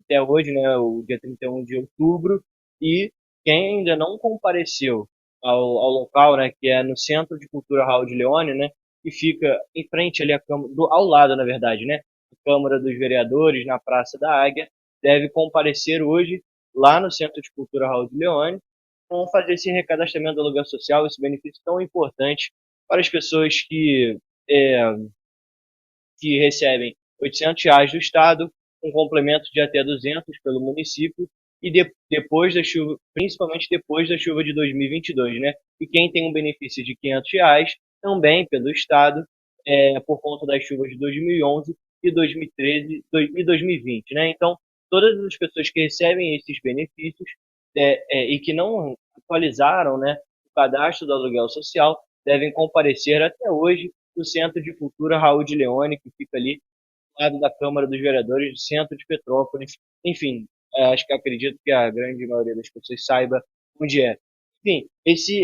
Até hoje, né, o dia 31 de outubro, e quem ainda não compareceu ao local, né, que é no Centro de Cultura Raul de Leone, né, que fica em frente ali ao lado, na verdade, né, a Câmara dos Vereadores, na Praça da Águia, deve comparecer hoje lá no Centro de Cultura Raul de Leone, para fazer esse recadastramento do aluguel social, esse benefício tão importante para as pessoas que recebem R$800 do Estado, um complemento de até 200 pelo município, e depois da chuva, principalmente depois da chuva de 2022, né? E quem tem um benefício de R$500 também pelo Estado, por conta das chuvas de 2011 e 2013 e 2020, né? Então, todas as pessoas que recebem esses benefícios e que não atualizaram, né, o cadastro do aluguel social devem comparecer até hoje no Centro de Cultura Raul de Leone, que fica ali ao lado da Câmara dos Vereadores do centro de Petrópolis. Enfim, acho que acredito que a grande maioria das pessoas saiba onde é. Enfim,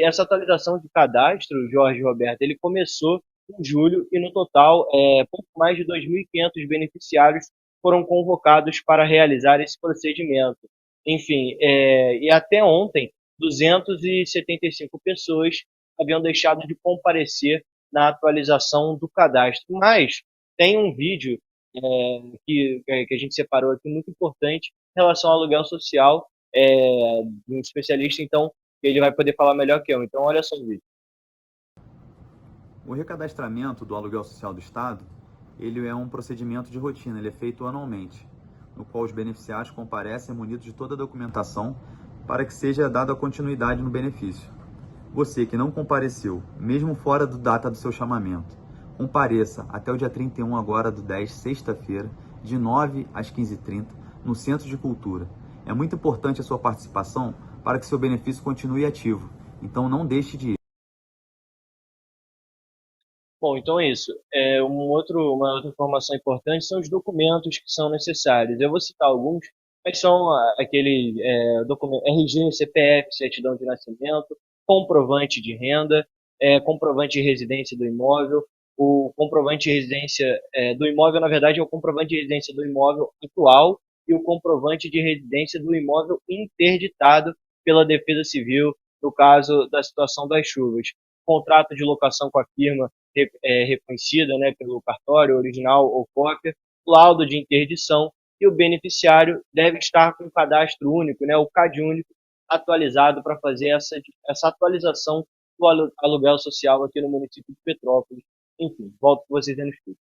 essa atualização de cadastro, Jorge e Roberto, ele começou em julho e no total, pouco mais de 2.500 beneficiários foram convocados para realizar esse procedimento. Enfim, e até ontem, 275 pessoas haviam deixado de comparecer na atualização do cadastro. Mas tem um vídeo que a gente separou aqui muito importante em relação ao aluguel social, de um especialista, então ele vai poder falar melhor que eu. Então, olha só o vídeo. O recadastramento do aluguel social do Estado, ele é um procedimento de rotina, ele é feito anualmente, no qual os beneficiários comparecem munidos de toda a documentação para que seja dada continuidade no benefício. Você que não compareceu, mesmo fora da data do seu chamamento, compareça até o dia 31 agora do 10, sexta-feira, de 9 às 15h30, no Centro de Cultura. É muito importante a sua participação para que seu benefício continue ativo, então não deixe de ir. Bom, então é isso. Uma outra informação importante são os documentos que são necessários. Eu vou citar alguns, mas são aquele documento RG, CPF, certidão de nascimento, comprovante de renda, comprovante de residência do imóvel. O comprovante de residência do imóvel, na verdade, é o comprovante de residência do imóvel atual e o comprovante de residência do imóvel interditado pela Defesa Civil, no caso da situação das chuvas. Contrato de locação com a firma reconhecida, né, pelo cartório, original ou cópia, laudo de interdição, e o beneficiário deve estar com o cadastro único, né, o CAD único, atualizado para fazer essa atualização do aluguel social aqui no município de Petrópolis. Enfim, volto com vocês aí no estúdio.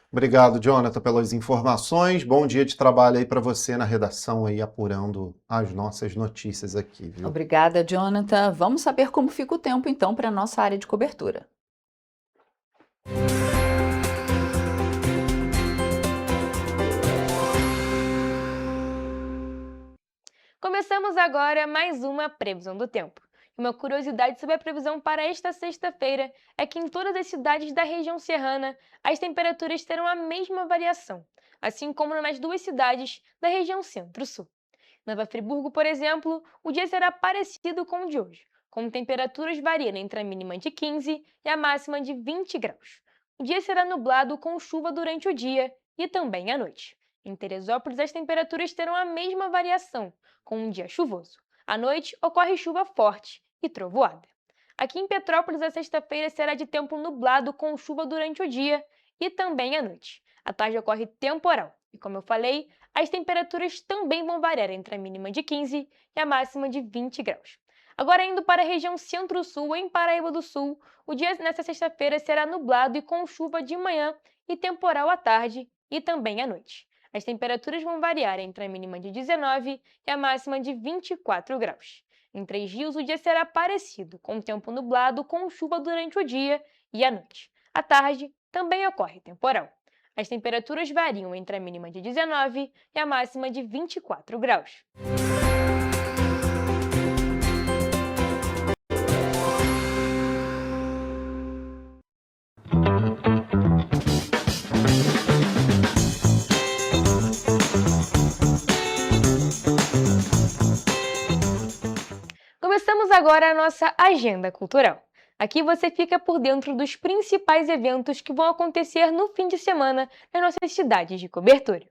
Obrigado, Jonathan, pelas informações. Bom dia de trabalho aí para você na redação aí, apurando as nossas notícias aqui, viu? Obrigada, Jonathan. Vamos saber como fica o tempo, então, para a nossa área de cobertura. Começamos agora mais uma previsão do tempo. Uma curiosidade sobre a previsão para esta sexta-feira é que em todas as cidades da região serrana as temperaturas terão a mesma variação, assim como nas duas cidades da região centro-sul. Em Nova Friburgo, por exemplo, o dia será parecido com o de hoje, com temperaturas variando entre a mínima de 15 e a máxima de 20 graus. O dia será nublado com chuva durante o dia e também à noite. Em Teresópolis, as temperaturas terão a mesma variação, com um dia chuvoso. À noite, ocorre chuva forte e trovoada. Aqui em Petrópolis, a sexta-feira será de tempo nublado com chuva durante o dia e também à noite. À tarde ocorre temporal e, como eu falei, as temperaturas também vão variar entre a mínima de 15 e a máxima de 20 graus. Agora, indo para a região centro-sul, em Paraíba do Sul, o dia nesta sexta-feira será nublado e com chuva de manhã e temporal à tarde e também à noite. As temperaturas vão variar entre a mínima de 19 e a máxima de 24 graus. Em Três Rios, o dia será parecido, com tempo nublado com chuva durante o dia e à noite. À tarde, também ocorre temporal. As temperaturas variam entre a mínima de 19 e a máxima de 24 graus. Começamos agora a nossa agenda cultural. Aqui você fica por dentro dos principais eventos que vão acontecer no fim de semana nas nossas cidades de cobertura.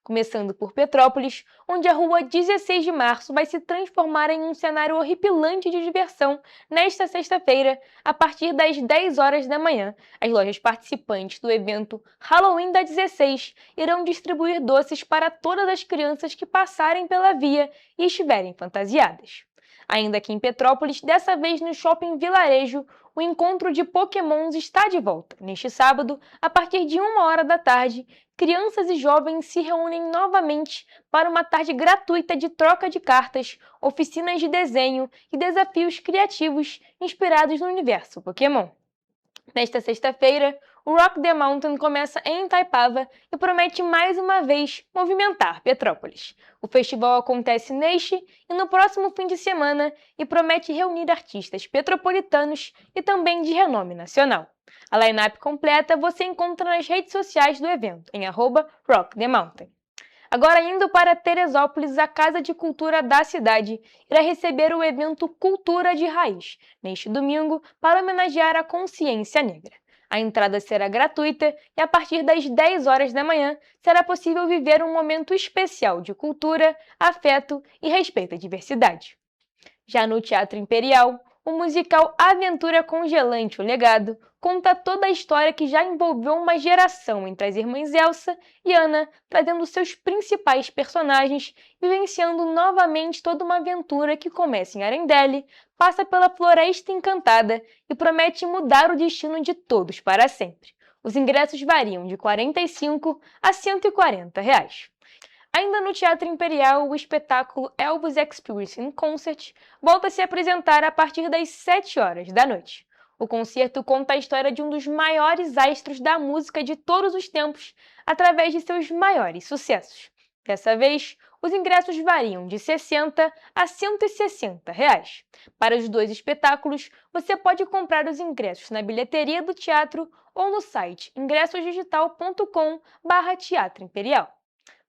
Começando por Petrópolis, onde a rua 16 de março vai se transformar em um cenário horripilante de diversão nesta sexta-feira, a partir das 10 horas da manhã. As lojas participantes do evento Halloween da 16 irão distribuir doces para todas as crianças que passarem pela via e estiverem fantasiadas. Ainda aqui em Petrópolis, dessa vez no Shopping Vilarejo, o encontro de Pokémons está de volta. Neste sábado, a partir de 1h da tarde, crianças e jovens se reúnem novamente para uma tarde gratuita de troca de cartas, oficinas de desenho e desafios criativos inspirados no universo Pokémon. Nesta sexta-feira, o Rock the Mountain começa em Itaipava e promete mais uma vez movimentar Petrópolis. O festival acontece neste e no próximo fim de semana e promete reunir artistas petropolitanos e também de renome nacional. A line-up completa você encontra nas redes sociais do evento, em @RockTheMountain. Agora, indo para Teresópolis, a Casa de Cultura da cidade irá receber o evento Cultura de Raiz, neste domingo, para homenagear a consciência negra. A entrada será gratuita e a partir das 10 horas da manhã será possível viver um momento especial de cultura, afeto e respeito à diversidade. Já no Teatro Imperial, o musical Aventura Congelante, o Legado, conta toda a história que já envolveu uma geração entre as irmãs Elsa e Anna, trazendo seus principais personagens, vivenciando novamente toda uma aventura que começa em Arendelle, passa pela Floresta Encantada e promete mudar o destino de todos para sempre. Os ingressos variam de R$ 45 a R$ 140. Ainda no Teatro Imperial, o espetáculo Elvis Experience in Concert volta a se apresentar a partir das 7 horas da noite. O concerto conta a história de um dos maiores astros da música de todos os tempos, através de seus maiores sucessos. Dessa vez, os ingressos variam de R$ 60 a R$ 160. Para os dois espetáculos, você pode comprar os ingressos na bilheteria do teatro ou no site ingressosdigital.com/Teatro Imperial.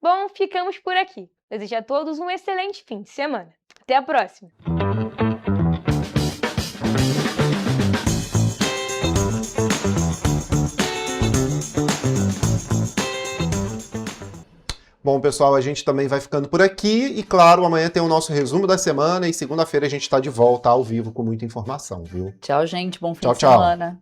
Bom, ficamos por aqui. Desejo a todos um excelente fim de semana. Até a próxima! Bom, pessoal, a gente também vai ficando por aqui e, claro, amanhã tem o nosso resumo da semana e segunda-feira a gente está de volta ao vivo com muita informação, viu? Tchau, gente. Bom fim Tchau, de tchau. semana.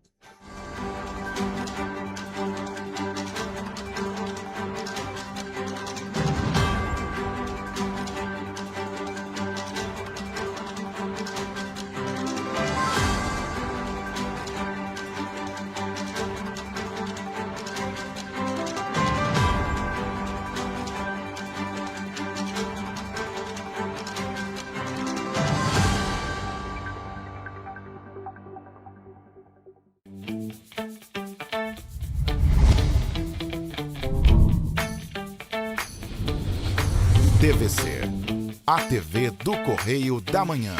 TVC, a TV do Correio da Manhã.